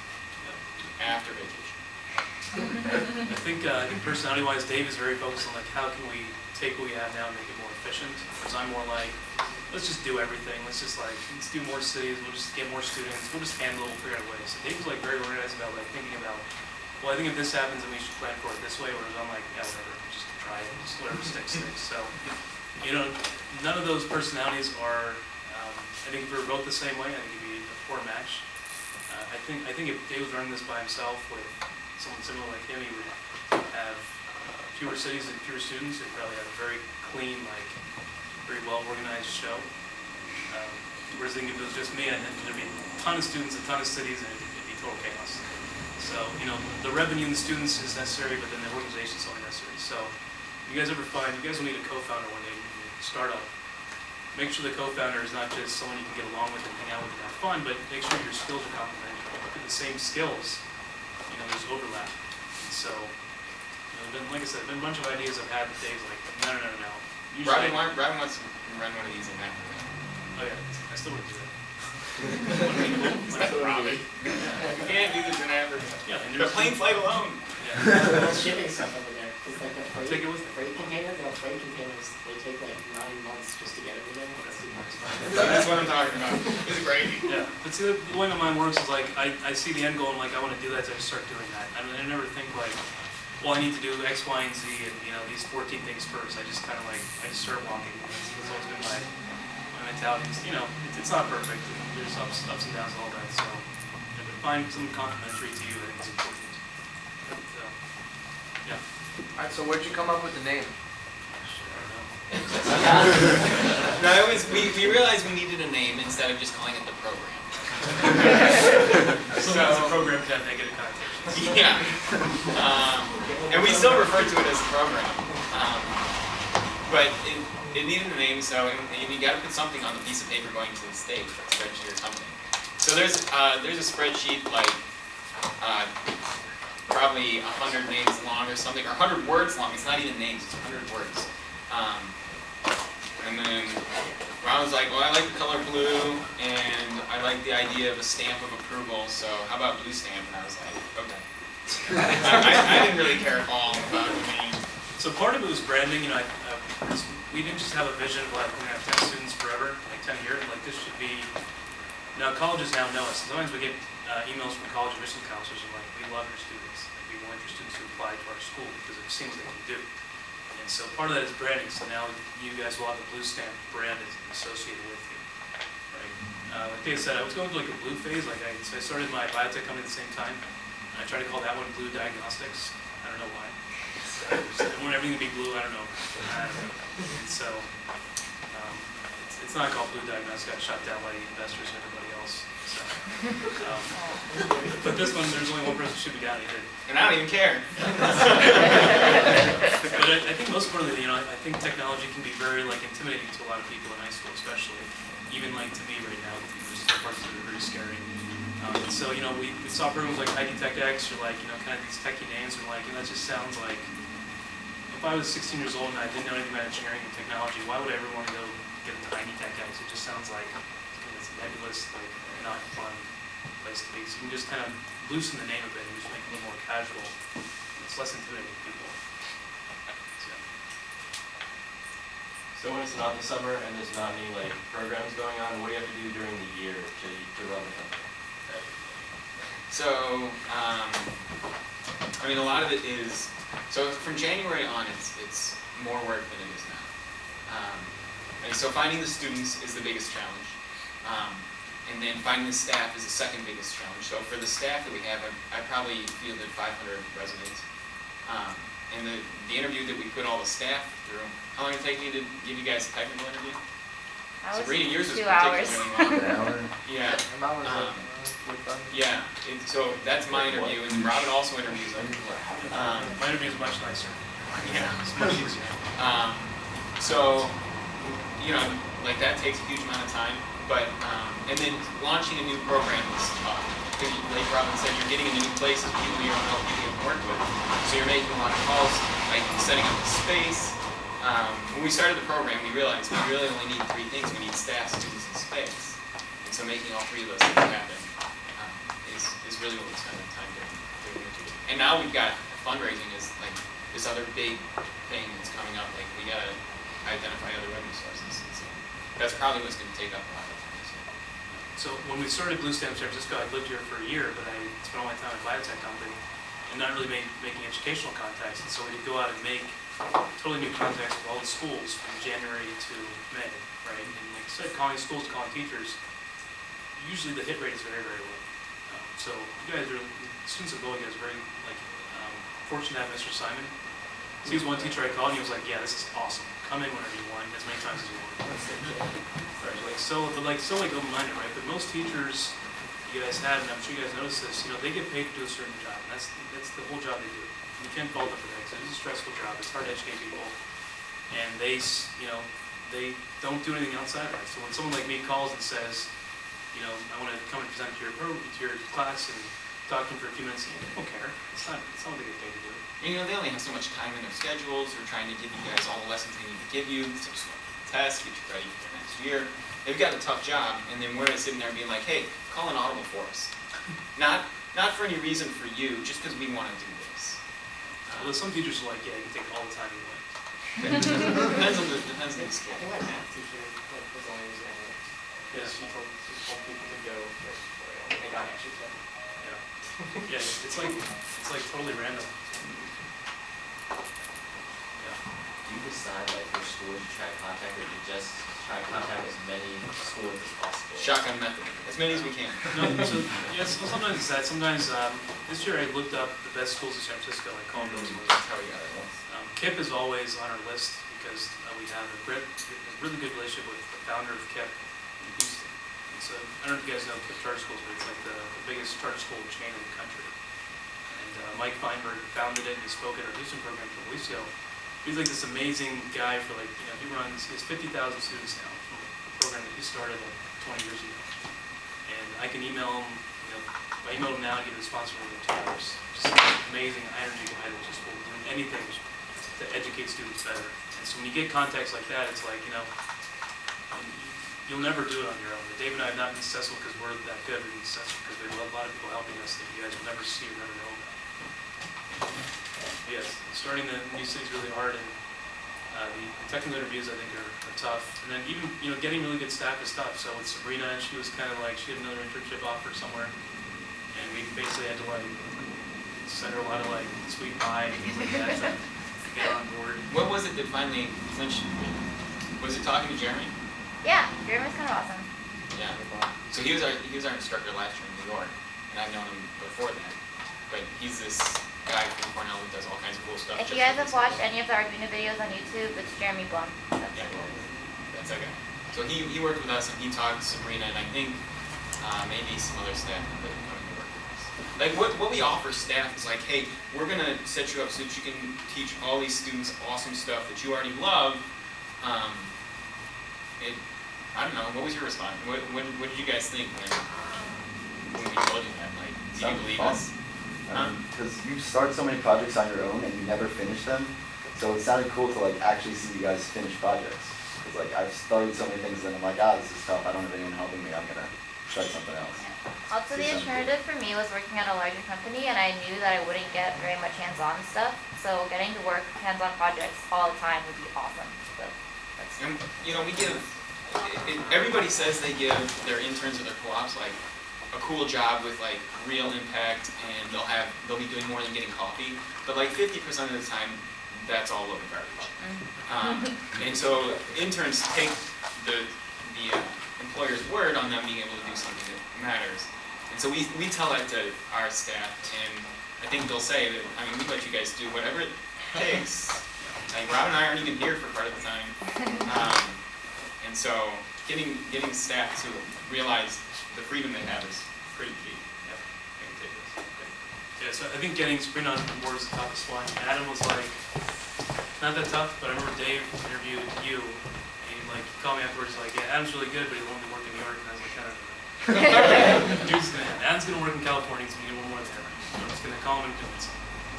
D: After vacation.
A: I think personality-wise, Dave is very focused on like how can we take what we have now and make it more efficient. Whereas I'm more like, let's just do everything. Let's do more cities. We'll just get more students. We'll just handle it. We'll figure out a way. So Dave's like very organized about like thinking about, well, I think if this happens, then we should plan for it this way. Whereas I'm like, yeah, whatever. Just try it. Just whatever sticks. So, none of those personalities are. I think if we were both the same way, I think it'd be a poor match. I think if Dave was running this by himself with someone similar like him, he would have fewer cities and fewer students. He'd probably have a very clean, like, very well-organized show. Whereas I think if it was just me, there'd be a ton of students, a ton of cities, and it'd be total chaos. So, the revenue and the students is necessary, but then the organization is only necessary. So, if you guys ever find, you guys will need a co-founder when you start up. Make sure the co-founder is not just someone you can get along with and hang out with and have fun, but make sure your skills are complementary. With the same skills, there's overlap. And so, like I said, there's been a bunch of ideas I've had that Dave's like, no.
D: Robin wants to run one of these in that.
A: Oh yeah, I still wouldn't do that.
D: Robin. You can't do this in Africa.
A: Yeah, and
D: The plane flight alone.
A: Yeah.
B: Shipping stuff over there, because like
A: I'll take it with me.
B: freight containers, they take like 9 months just to get everything.
D: That's what I'm talking about. It's great.
A: Yeah, but see, the way my mind works is like, I see the end goal and like, I want to do that, so I just start doing that. I never think like, well, I need to do X, Y, and Z, and these 14 things first. I just kind of like, I just start walking. That's always been my mentality. It's not perfect. There's ups and downs, all that. So, to find something complementary to you, I think it's important. So, yeah.
G: Alright, so where'd you come up with the name?
D: No, we realized we needed a name instead of just calling it the program.
A: So it's a program to have negative connotations.
D: Yeah. And we still refer to it as a program. But it needed a name, so and you got to put something on the piece of paper going to the state to register your company. So there's a spreadsheet like probably 100 names long or something, or 100 words long. It's not even names; it's 100 words. And then Ron was like, well, I like the color blue, and I like the idea of a stamp of approval, so how about BlueStamp? And I was like, okay. I didn't really care at all about the name.
A: So part of it was branding. We didn't just have a vision of like, we're going to have 10 students forever, like 10 years. Like this should be, now colleges now know us. Sometimes we get emails from college admission counselors and like, we love your students. Like, we want your students to apply to our school because it seems they can do. And so part of that is branding. So now you guys will have the BlueStamp brand associated with you, right? Like Dave said, I was going through like a blue phase. So I started my biotech company at the same time. And I tried to call that one Blue Diagnostics. I don't know why. I want everything to be blue, I don't know. And so, it's not called Blue Diagnostics, got shut down by the investors and everybody else. So, but this one, there's only one person who should be down, he did.
D: And I don't even care.
A: But I think most importantly, I think technology can be very intimidating to a lot of people in high school, especially. Even to me right now, there's parts that are very scary. And so, we saw programs like ID Tech X or kind of these techie names, and that just sounds like, if I was 16 years old and I didn't know anything about engineering and technology, why would I ever want to go get into ID Tech X? It just sounds like it's nebulous, not fun place to be. So you can just kind of loosen the name a bit and just make it a little more casual. It's less intimidating to people.
E: So when it's not the summer and there's not any programs going on, what do you have to do during the year to run the company?
D: So, a lot of it is, so from January on, it's more work than it is now. And so finding the students is the biggest challenge. And then finding the staff is the second biggest challenge. So for the staff that we have, I probably fielded 500 resumes. And the interview that we put all the staff through, how long did it take me to give you guys a technical interview?
H: That was
D: Sabrina, yours was
H: 2 hours.
D: particularly long. Yeah.
G: Mine was
D: Yeah, so that's my interview, and Robin also interviews them.
A: My interview is much nicer.
D: Yeah.
A: It's much easier.
D: So, that takes a huge amount of time, but, and then launching a new program is tough. Because like Robin said, you're getting into new places, people you don't know, people you haven't worked with. So you're making a lot of calls, setting up the space. When we started the program, we realized we really only need 3 things. We need staff, students, and space. And so making all 3 of those things happen is really what we spend our time doing. And now we've got fundraising is this other big thing that's coming up. We gotta identify other revenue sources. And so that's probably what's going to take up a lot of time.
A: So when we started BlueStamp San Francisco, I lived here for a year, but I spent all my time at a biotech company and not really making educational contacts. And so we could go out and make totally new contacts with all the schools from January to May, right? And like I said, calling schools, calling teachers, usually the hit rate is very, very low. So you guys are, students at Boeing is very fortunate to have Mr. Simon. So he was one teacher I called and he was like, yeah, this is awesome. Come in whenever you want, as many times as you want. Right, so open-minded, right? But most teachers you guys have, and I'm sure you guys notice this, they get paid to do a certain job, and that's the whole job they do. You can't fault them for that, because it is a stressful job. It's hard to educate people, and they don't do anything outside of that. So when someone like me calls and says, I want to come and present to your class and talk to them for a few minutes, they don't care. It's not what they get paid to do.
D: And they only have so much time in their schedules. They're trying to give you guys all the lessons they need to give you, to test, get you ready for the next year. They've got a tough job, and then we're sitting there being like, hey, call an audible for us. Not for any reason for you, just because we want to do this.
A: Well, some teachers are like, yeah, you can take all the time you want.
D: Depends on the
B: I
D: school.
B: think my math teacher was only using it.
A: Yeah.
B: She told people to go for it. They got extra stuff.
A: Yeah, it's totally random.
F: Do you decide which schools you try to contact, or do you just try to contact as many schools as possible?
D: Shotgun method. As many as we can.
A: No, so sometimes it's that. Sometimes this year I looked up the best schools in San Francisco, like called those ones.
D: That's how we got it.
A: KIP is always on our list because we have a really good relationship with the founder of KIP in Houston. And so I don't know if you guys know KIP charter schools, but it's like the biggest charter school chain in the country. And Mike Feinberg founded it, and he spoke at our Houston program for Lucio. He's like this amazing guy for he has 50,000 students now from a program that he started 20 years ago. And I can email him, if I email him now, I get a response from him in 2 hours. Just an amazing energy guy that just will do anything to educate students better. And so when you get contacts like that, it's like, you'll never do it on your own. Dave and I have not been successful because we're that good. We've been successful because we have a lot of people helping us that you guys will never see or never know about. Yes, starting the new city is really hard, and the technical interviews I think are tough. And then even getting really good staff is tough. So with Sabrina, she was kind of she had another internship offer somewhere, and we basically had to send her a lot of sweet pie and things like that to get on board.
D: What was it that finally clinched? Was it talking to Jeremy?
H: Yeah, Jeremy's kind of awesome.
D: Yeah. So he was our instructor last year in New York, and I've known him before that. But he's this guy from Cornell who does all kinds of cool stuff.
H: If
D: just
H: you guys
D: like
H: have watched any of the Arduino videos on YouTube, it's Jeremy Blum. That's
D: Yeah.
H: it.
D: That's that guy. So he worked with us and he taught Sabrina and I think maybe some other staff that are coming to work with us. Like what we offer staff is like, hey, we're gonna set you up so that you can teach all these students awesome stuff that you already love. I don't know. What was your response? What did you guys think when we told you that? Like, did you
I: Sounds
D: believe
I: fun.
D: us?
I: Because you start so many projects on your own and you never finish them, so it sounded cool to like actually see you guys finish projects. Because like I've started so many things and I'm like, this is tough. I don't have anyone helping me. I'm gonna try something else.
H: Also, the alternative for me was working at a larger company, and I knew that I wouldn't get very much hands-on stuff. So getting to work hands-on projects all the time would be awesome. So that's
D: And you know, we give. Everybody says they give their interns or their co-ops like a cool job with like real impact, and they'll be doing more than getting coffee. But like 50% of the time, that's all over garbage. And so interns take the employer's word on them being able to do something that matters. And so we tell that to our staff, and I think they'll say that, I mean, we let you guys do whatever it takes. Like Rob and I aren't even here for part of the time. And so getting staff to realize the freedom they have is pretty key. Yeah, I can take this. Okay.
A: Yeah, so I think getting Sabrina on board is the toughest one. Adam was like, not that tough, but I remember Dave interviewed you, and he called me afterwards, like, yeah, Adam's really good, but he'll only work in New York, and I was like, I don't know. Adam's gonna work in California, he's gonna get one more there. I'm just gonna call him and do it.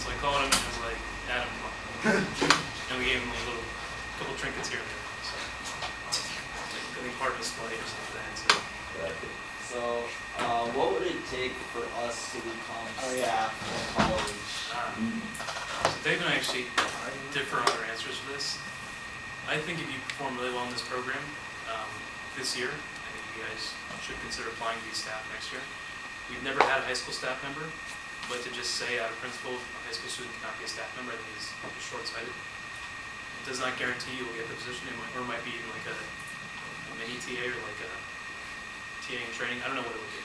A: So I called him and I was like, Adam, come on. And we gave him a couple trinkets here and there. So, I think part of his play or something like that.
F: So, what would it take for us to become
B: Oh, yeah.
F: staff in college?
A: So Dave and I actually differ on our answers to this. I think if you perform really well in this program this year, I think you guys should consider applying to be staff next year. We've never had a high school staff member, but to just say out of principle, a high school student cannot be a staff member, I think is short-sighted. It does not guarantee you will get the position, or it might be even like a mini TA or like a TA in training. I don't know what it would be.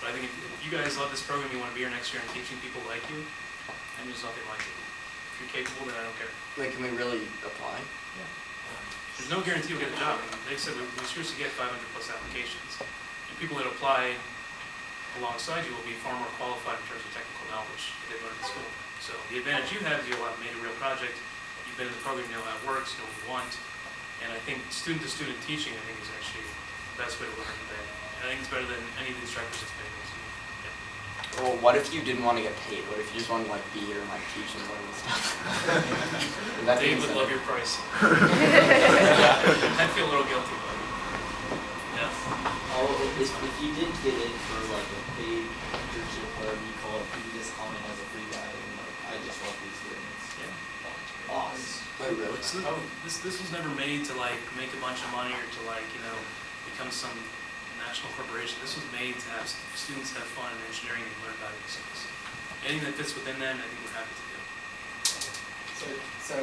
A: But I think if you guys love this program, you want to be here next year and teaching people like you, and there's nothing like it. If you're capable, then I don't care.
C: Wait, can we really apply?
A: There's no guarantee you'll get a job. I mean, they said we seriously get 500 plus applications. And people that apply alongside you will be far more qualified in terms of technical knowledge that they've learned in school. So the advantage you have is you'll have made a real project, you've been in the program, you know how it works, you know what you want. And I think student-to-student teaching, I think, is actually the best way to learn today. And I think it's better than any of the instructors that's been able to.
C: Well, what if you didn't want to get paid? What if you just wanted to be here and teach and learn this stuff? Would that be
A: Dave would
C: incentive?
A: love your price. I'd feel a little guilty, but yeah.
F: Oh, if you did get in for a paid internship, whatever you call it, you just come in as a free guy and I just love the experience.
A: Yeah.
F: Awesome.
C: Oh, really?
A: So this was never made to make a bunch of money or to become some national corporation. This was made to have students have fun in engineering and learn valuable skills. Anything that fits within that, I think we're happy to do.
B: So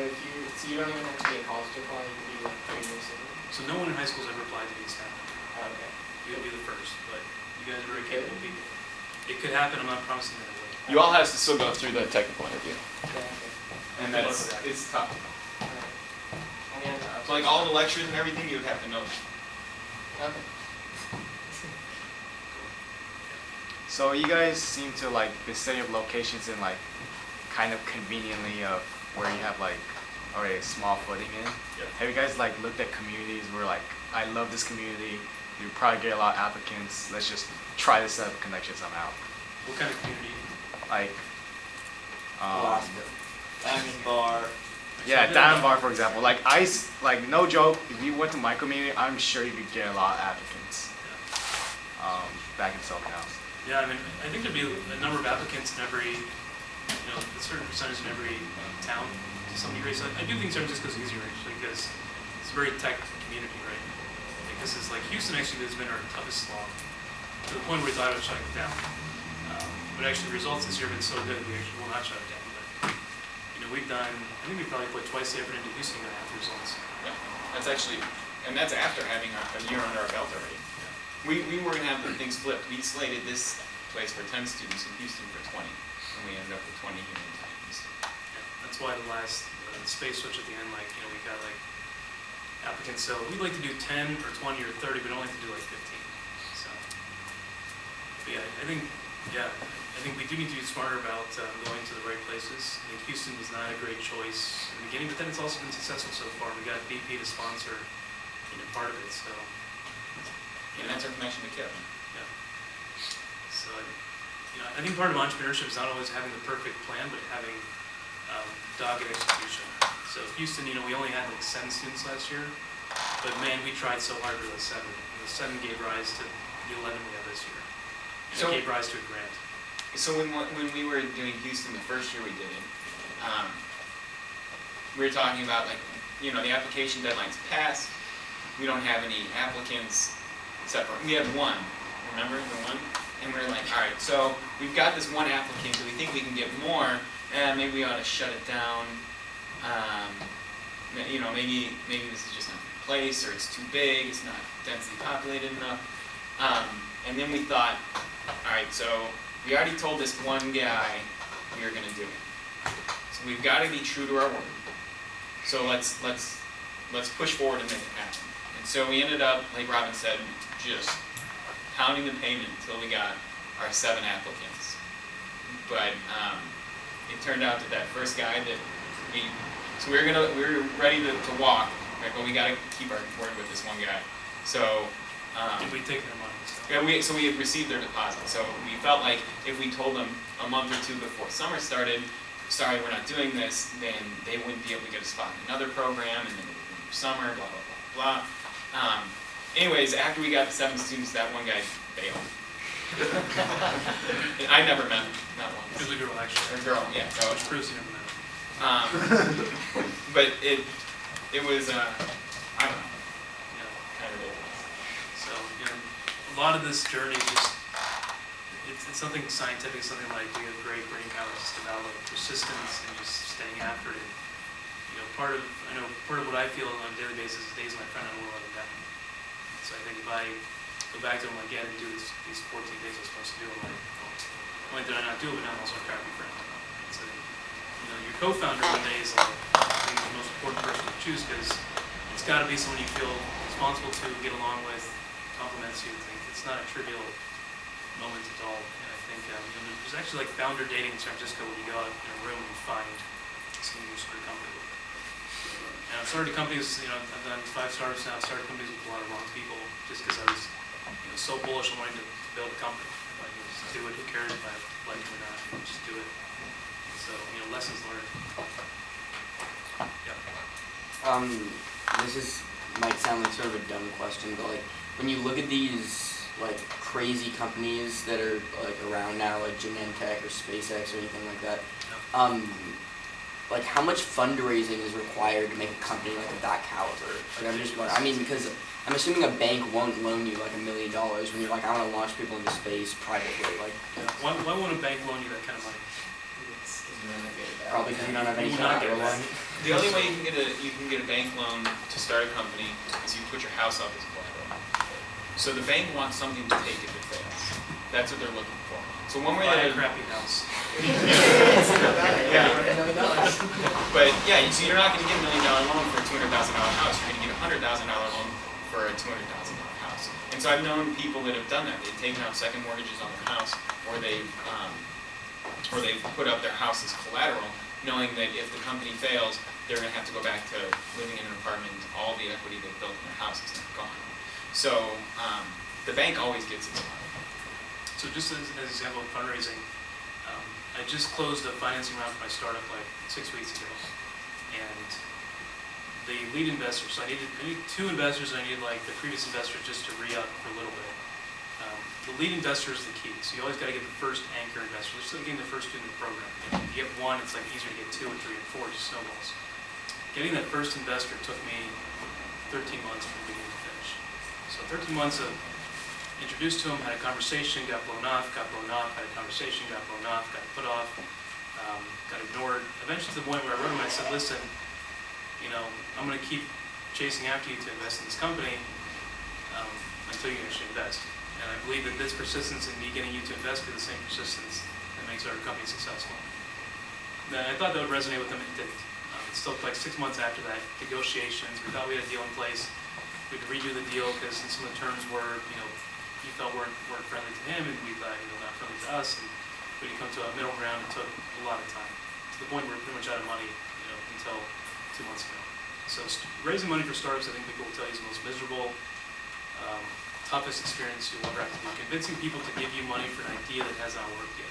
B: you don't even have to be in college to apply, you can be like 3 years in.
A: So no one in high school has ever applied to be a staff member.
B: Okay.
A: You would be the first, but you guys are very capable people. It could happen. I'm not promising that it will.
D: You all have to still go through the technical interview,
B: Okay, okay.
D: and
A: Good luck with that.
D: it's tough.
B: Alright. I mean,
D: So all the lectures and everything, you would have to know.
B: okay.
J: So you guys seem to be setting up locations in kind of conveniently of where you have already a small footing in.
A: Yeah.
J: Have you guys looked at communities where I love this community, you probably get a lot of applicants, let's just try to set up a connection somehow.
A: What kind of community?
C: Alaska.
F: Diamond Bar.
J: Yeah, Diamond Bar for example. No joke, if you went to my community, I'm sure you could get a lot of applicants back in SoCal.
A: Yeah, I mean, I think there'd be a number of applicants in every, a certain percentage in every town to some degree. So I do think San Francisco's easier actually because it's a very tech community, right? This is Houston actually has been our toughest slog to the point where we thought about shutting it down. But actually the results this year have been so good we actually will not shut it down. But, I think we've probably put twice the effort into Houston to have the results.
D: Yeah, that's actually, and that's after having a year under our belt already. We were going to have the things flipped. We slated this place for 10 students in Houston for 20. and we ended up with 20 here in Houston.
A: Yeah, that's why the last space switch at the end, like, you know, we got like applicants, so we'd like to do 10 or 20 or 30, but only like to do like 15. So, but yeah, I think we do need to be smarter about going to the right places. I think Houston was not a great choice in the beginning, but then it's also been successful so far. We got BP to sponsor, you know, part of it, so.
D: And that's our connection to Kip.
A: Yeah. So, you know, I think part of entrepreneurship is not always having the perfect plan, but having dogged execution. So Houston, you know, we only had like 7 students last year, but man, we tried so hard for the 7. And the 7 gave rise to the 11 we have this year. And
D: So-
A: it gave rise to a grant.
D: So when we were doing Houston the first year we did it, we were talking about like, you know, the application deadline's passed. We don't have any applicants except for, we had one, remember the one? And we were like, all right, so we've got this one applicant, do we think we can get more? Maybe we ought to shut it down. You know, maybe this is just not the place, or it's too big, it's not densely populated enough. And then we thought, all right, so we already told this one guy we were going to do it. So we've got to be true to our word. So let's push forward and make it happen. And so we ended up, like Robin said, just pounding the pavement until we got our 7 applicants. But it turned out that first guy that so we were ready to walk, right? But we got to keep our word with this one guy. So.
A: Did we take their money? So.
D: Yeah, so we had received their deposit. So we felt like if we told them a month or 2 before summer started, sorry, we're not doing this, then they wouldn't be able to get a spot in another program, and then it would be summer, blah, blah, blah, blah. Anyways, after we got the 7 students, that one guy bailed. I never met him, not once.
A: It was a girl, actually.
D: Or a girl, yeah. So,
A: Which proves you never met him.
D: but it was, I don't know,
A: Yeah.
D: kind of ridiculous.
A: So, you know, a lot of this journey just, it's something scientific, something like we have great brain power, just about like persistence and just staying after it. You know, part of what I feel on a daily basis is days my friend I will let him down. So I think if I go back to him like, yeah, I didn't do these 14 days I was supposed to do, I'm like, well, not only did I not do it, but now I'm also a crappy friend. So, you know, your co-founder one day is like, I think the most important person to choose because it's got to be someone you feel responsible to, get along with, compliments you. It's not a trivial moment at all. And I think you know, there's actually like founder dating in San Francisco where you go out in a room and find someone you start a company with. And I've started companies, you know, I've done 5 startups now. I've started companies with a lot of wrong people just because I was, you know, so bullish on wanting to build a company. Like, just do it. Who cares if I like it or not? Just do it. So, you know, lessons learned. Yeah.
C: This might sound like sort of a dumb question, but like when you look at these like crazy companies that are like around now, like Genentech or SpaceX or anything like that, like how much fundraising is required to make a company like of that caliber? Like I'm just wondering, I mean, because I'm assuming a bank won't loan you like $1 million when you're like, I want to launch people into space privately. Like,
A: Yeah. Why won't a bank loan you that kind of money?
C: probably because you don't have any
A: You will not get
C: collateral.
A: that.
D: The only way you can get a bank loan to start a company is you put your house up as collateral. So the bank wants something to take if it fails. That's what they're looking for. So one way
A: Buy
D: that
A: a crappy house.
D: Yeah. But yeah, so you're not going to get $1 million loan for a $200,000 house. You're going to get a $100,000 loan for a $200,000 house. And so I've known people that have done that. They've taken out second mortgages on their house, or they've put up their house as collateral, knowing that if the company fails, they're going to have to go back to living in an apartment. All the equity they've built in their house is now gone. So the bank always gets its money.
A: So just as an example of fundraising, I just closed a financing round for my startup like 6 weeks ago. And the lead investor, so I needed 2 investors, and I needed like the previous investor just to re-up for a little bit. The lead investor is the key. So you always got to get the first anchor investor. They're still getting the first 2 in the program. If you get 1, it's like easier to get 2 and 3 and 4, just snowballs. Getting that first investor took me 13 months from beginning to finish. So 13 months of introduced to him, had a conversation, got blown off, had a conversation, got blown off, got put off, got ignored. Eventually to the point where I wrote him and I said, listen, you know, I'm going to keep chasing after you to invest in this company until you actually invest. And I believe that this persistence in me getting you to invest be the same persistence that makes our company successful. Then I thought that would resonate with them, it didn't. It still took like 6 months after that, negotiations, we thought we had a deal in place. We had to redo the deal because some of the terms were, he felt weren't friendly to him, and we thought, not friendly to us. And we didn't come to a middle ground. It took a lot of time, to the point where we're pretty much out of money, until 2 months ago. So raising money for startups, I think people will tell you, is the most miserable, toughest experience you'll ever have to do. Convincing people to give you money for an idea that has not worked yet.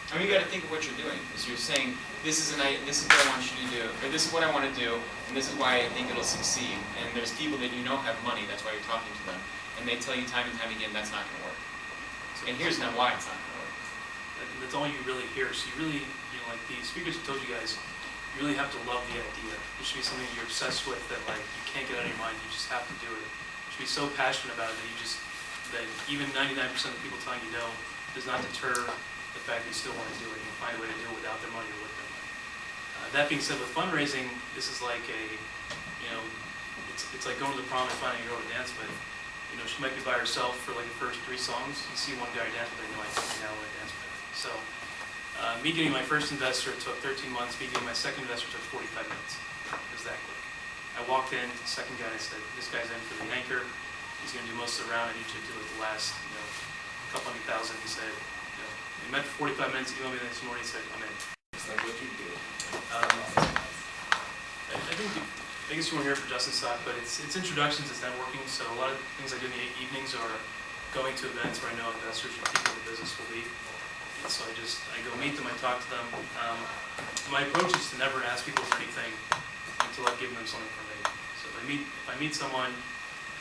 D: I mean, you got to think of what you're doing. Is you're saying this is what I want you to do, or this is what I want to do, and this is why I think it'll succeed. And there's people that have money. That's why you're talking to them, and they tell you time and time again that's not going to work. And here's now why it's not going to work.
A: And that's all you really hear. So you really, like the speakers who told you guys, you really have to love the idea. It should be something you're obsessed with that you can't get out of your mind. You just have to do it. You should be so passionate about it that even 99% of the people telling you no does not deter the fact that you still want to do it. You'll find a way to do it without their money or with their money. That being said, with fundraising, this is like it's like going to the prom and finding a girl to dance with. She might be by herself for like the first 3 songs. You see one guy dance with her, I think now I want to dance with her. So, me getting my first investor took 13 months. Me getting my second investor took 45 minutes. It was that quick. I walked in, the second guy, I said, this guy's in for the anchor. He's going to do most of the round. I need you to do it the last, couple hundred thousand. He said, we met for 45 minutes. He emailed me the next morning. He said, I'm in.
F: It's like what you do.
A: I think the biggest one here for Justin's talk, but it's introductions, it's networking. So a lot of things I do in the evenings are going to events where I know investors or people in the business will be. And so I go meet them, I talk to them. My approach is to never ask people for anything until I've given them something from me. So if I meet someone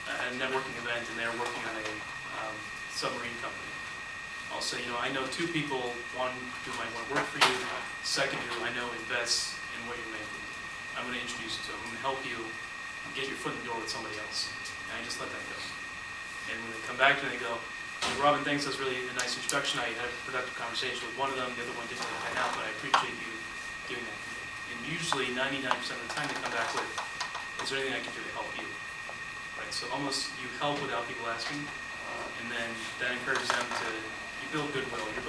A: at a networking event and they're working on a submarine company, I'll say, I know 2 people, one who might want to work for you, second who I know invests in what you're making. I'm going to introduce you to them. I'm going to help you get your foot in the door with somebody else. And I just let that go. And when they come back to me, they go, Robin, thanks, that was really a nice introduction. I had a productive conversation with one of them. The other one didn't really pan out, but I appreciate you doing that for me. And usually 99% of the time they come back with, is there anything I can do to help you? Right? So almost you help without people asking. And then that encourages them to, you build goodwill. You're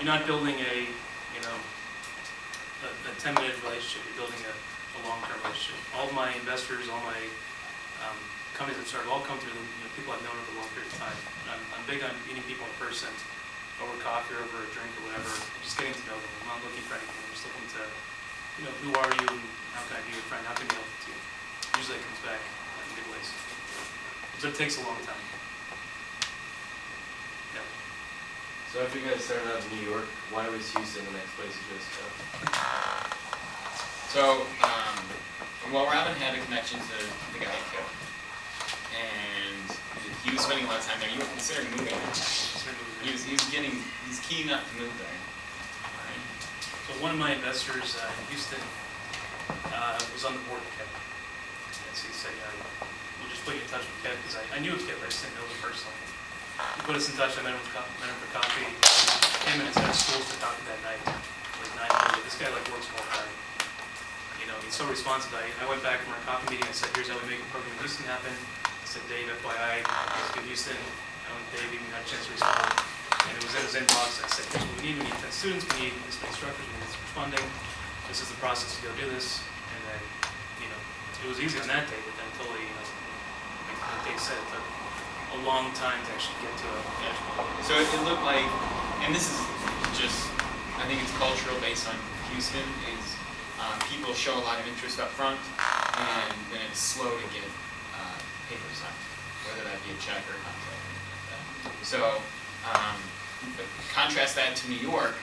A: not building a 10-minute relationship. You're building a long-term relationship. All my investors, all my companies that started all come through people I've known over a long period of time. And I'm big on meeting people in person, over coffee or over a drink or whatever, just getting to know them. I'm not looking for anything. I'm just looking to, who are you and how can I be your friend? How can I help you? Usually it comes back in good ways. So it takes a long time. Yeah.
E: So after you guys started out in New York, why was Houston the next place you guys go?
D: So, Robin had a connection to the guy at Kill, and he was spending a lot of time there. You were considering moving there. He's keen enough to move there. Right.
A: So one of my investors in Houston was on the board of Kip. And so he said, we'll just put you in touch with Kip, because I knew of Kip, I just didn't know him personally. He put us in touch. I met him for coffee. Came in and said schools to coffee that night, like 9:30. This guy works full time. He's so responsive. I went back from our coffee meeting. I said, here's how we make a program in Houston happen. I said, Dave, FYI, let's do Houston. I went to Dave, even got a chance to respond. And it was in his inbox. I said, here's what we need. We need 10 students. We need this many instructors. We need this much funding. This is the process to go do this. And then, it was easy on that day, but then totally, like Dave said, it took a long time to actually get to a finish line.
D: So it looked like, and this is just, I think it's cultural based on Houston, is people show a lot of interest up front, and then it's slow to get paper signed, whether that be a check or a contract or anything like that. So contrast that to New York,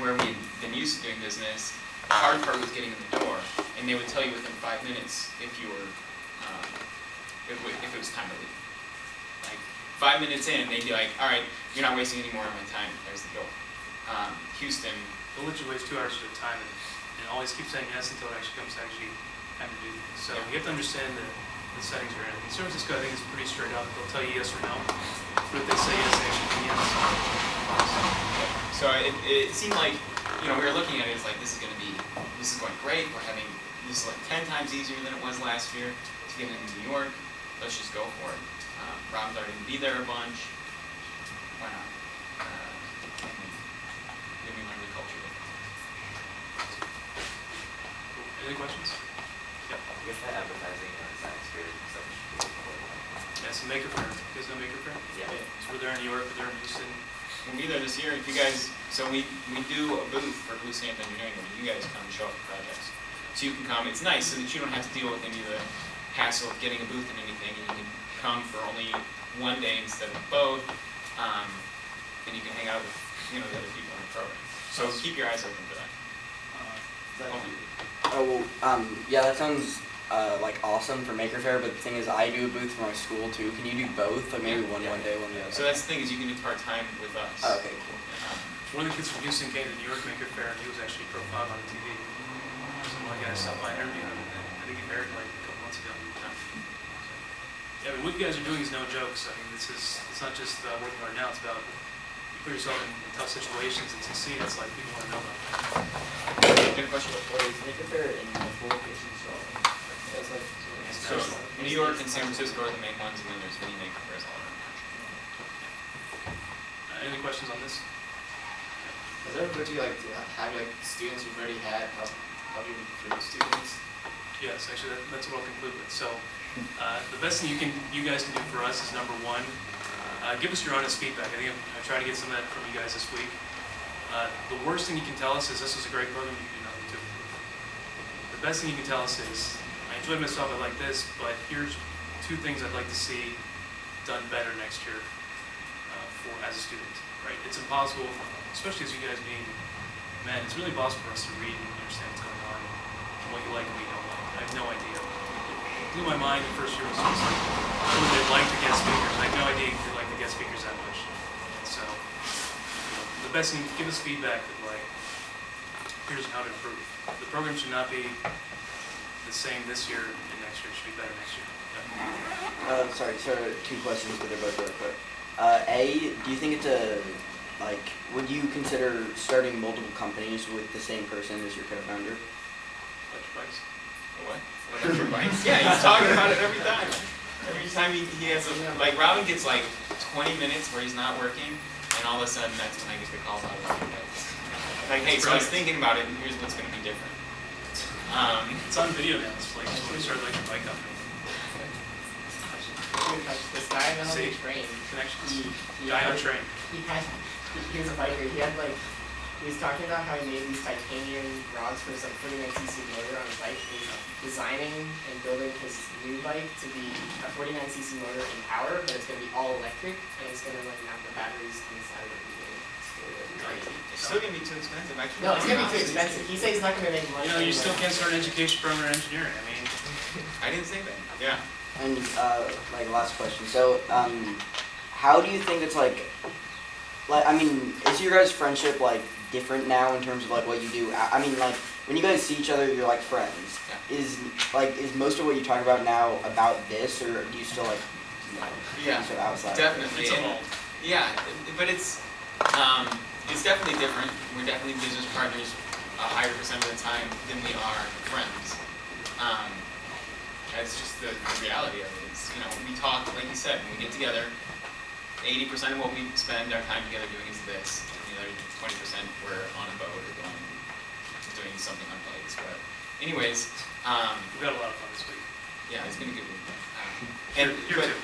D: where we've been used to doing business. The hard part was getting in the door, and they would tell you within 5 minutes if you were, if it was time to leave. Like 5 minutes in, they'd be like, all right, you're not wasting any more of my time, there's the door. Houston.
A: They'll let you waste 2 hours at a time and always keep saying yes until it actually comes to time to do things. So you have to understand the settings you're in. In San Francisco, I think it's pretty straight up. They'll tell you yes or no. But if they say yes, they actually mean yes.
D: So it seemed like, we were looking at it as like, this is going great. This is like 10 times easier than it was last year to get into New York. Let's just go for it. Robin's already going to be there a bunch. Why not? culture differently.
A: Any questions? Yeah.
K: I guess that advertising and design experience and stuff should be important.
A: Yeah, so Maker Fair. You guys know Maker Fair?
K: Yeah.
A: So we're there in New York, we're there in Houston.
D: We'll be there this year if you guys, so we do a booth for BlueStamp Engineering when you guys come and show off the projects. So you can come, it's nice so that you don't have to deal with any of the hassle of getting a booth and anything, and you can come for only one day instead of both, and you can hang out with, the other people in the program. So keep your eyes open for that.
C: Oh, well, yeah, that sounds like awesome for Maker Faire, but the thing is, I do a booth for my school too. Can you do both? Like maybe one day, one the other?
D: So that's the thing is you can do part-time with us.
C: Oh, okay, cool.
A: One of the kids from Houston came to the New York Maker Fair, and he was actually profiled on TV. Some of my guys stopped by and interviewed him, and I think he married like a couple months ago. Yeah, I mean, what you guys are doing is no jokes. I mean, it's not just working hard now, it's about you put yourself in tough situations and succeed. It's like people want to know about that.
D: Good question.
F: Or is Maker Faire in multiple locations, so that's like.
D: So New York and San Francisco are the main ones, and then there's mini Maker Fairs all around the country.
A: Any questions on this?
B: Has it ever occurred to you, like, to have, like, students you've already had help you recruit students?
A: Yes, actually, that's what I'll conclude with. So, the best thing you guys can do for us is number one, give us your honest feedback. I think I tried to get some of that from you guys this week. The worst thing you can tell us is this was a great program, you can do nothing to improve it. The best thing you can tell us is, I enjoyed myself, I like this, but here's 2 things I'd like to see done better next year as a student, right? It's impossible, especially as you guys being men, it's really impossible for us to read and understand what's going on, and what you like and what you don't like. I have no idea. It blew my mind the first year was just like, oh, they'd like to get speakers. I have no idea they like to get speakers that much. And so, the best thing, give us feedback that like, here's how to improve. The program should not be the same this year and next year. It should be better next year. Yeah.
C: Sorry, so 2 questions, but they're both really quick. A, do you think it's would you consider starting multiple companies with the same person as your co-founder?
A: Electric bikes.
D: What? Electric bikes? Yeah, he's talking about it every time. Every time he has like Robin gets like 20 minutes where he's not working, and all of a sudden that's when I get the call about electric bikes. Like, hey, so I was thinking about it, and here's what's going to be different.
A: It's on video now. It's like we started electric bike company.
B: This guy I know on
A: See?
B: the train,
A: Connections.
B: he
A: Guy on
B: had,
A: train.
B: he was a biker, he was talking about how he made these titanium rods for his like 49cc motor on his bike, and he's designing and building his new bike to be a 49cc motor in power, but it's going to be all electric, and it's going to like mount the batteries inside of it.
D: It's still going to be too expensive. Actually,
B: No, it's going to be too expensive. He says he's not going to make money.
A: You still can't start an education program in engineering. I mean,
D: I didn't say that. Yeah.
C: And last question. So, how do you think it's like? I mean, is your guys' friendship like different now in terms of like what you do? I mean, like when you guys see each other, you're like friends.
D: Yeah.
C: Is most of what you talk about now about this, or do you still like?
D: Yeah.
C: Sort of outside?
D: Definitely.
A: it's evolved.
D: Yeah, but it's definitely different. We're definitely business partners a higher percent of the time than we are friends. That's just the reality of it. It's, we talk, like you said, when we get together, 80% of what we spend our time together doing is this, and the other 20% we're on a boat or doing something on bikes. But anyways,
A: we got a lot of fun this week.
D: yeah, it's been a good week.
A: Here too.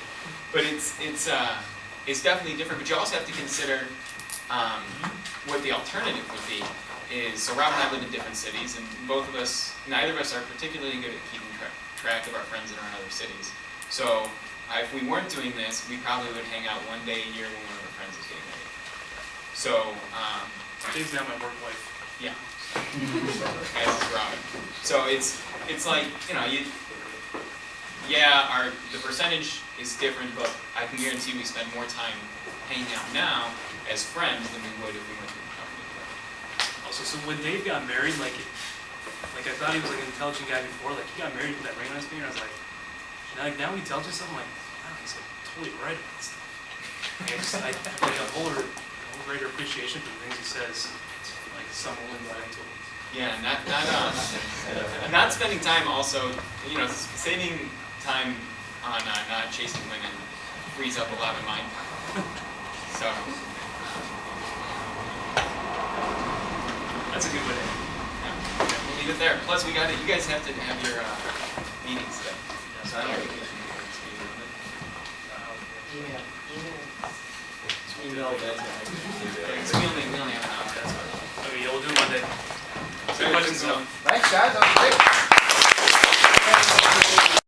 D: But it's definitely different. But you also have to consider what the alternative would be. So Rob and I live in different cities, and neither of us are particularly good at keeping track of our friends that are in other cities. So if we weren't doing this, we probably would hang out one day a year when one of our friends is getting married. So
A: Dave's now my work wife.
D: yeah, as is Robin. So it's like the percentage is different, but I can guarantee we spend more time hanging out now as friends than we would if we went to the company.
A: Also, so when Dave got married, like I thought he was like an intelligent guy before. Like he got married with that ring on his finger. I was like, now he tells you something like, wow, he's like totally right about stuff. Like, I have like a whole greater appreciation for the things he says. Like some woman that I told.
D: Yeah, not spending time also, saving time on not chasing women frees up a lot of mind time. So.
A: That's a good way to end.
D: Yeah, we'll leave it there. Plus, you guys have to have your meetings today. So I don't think we should do this meeting on it.
B: Email.
D: Email that. So we only have an hour, that's all.
A: Okay, yeah, we'll do Monday. Any questions?
G: Thanks, guys, that was great.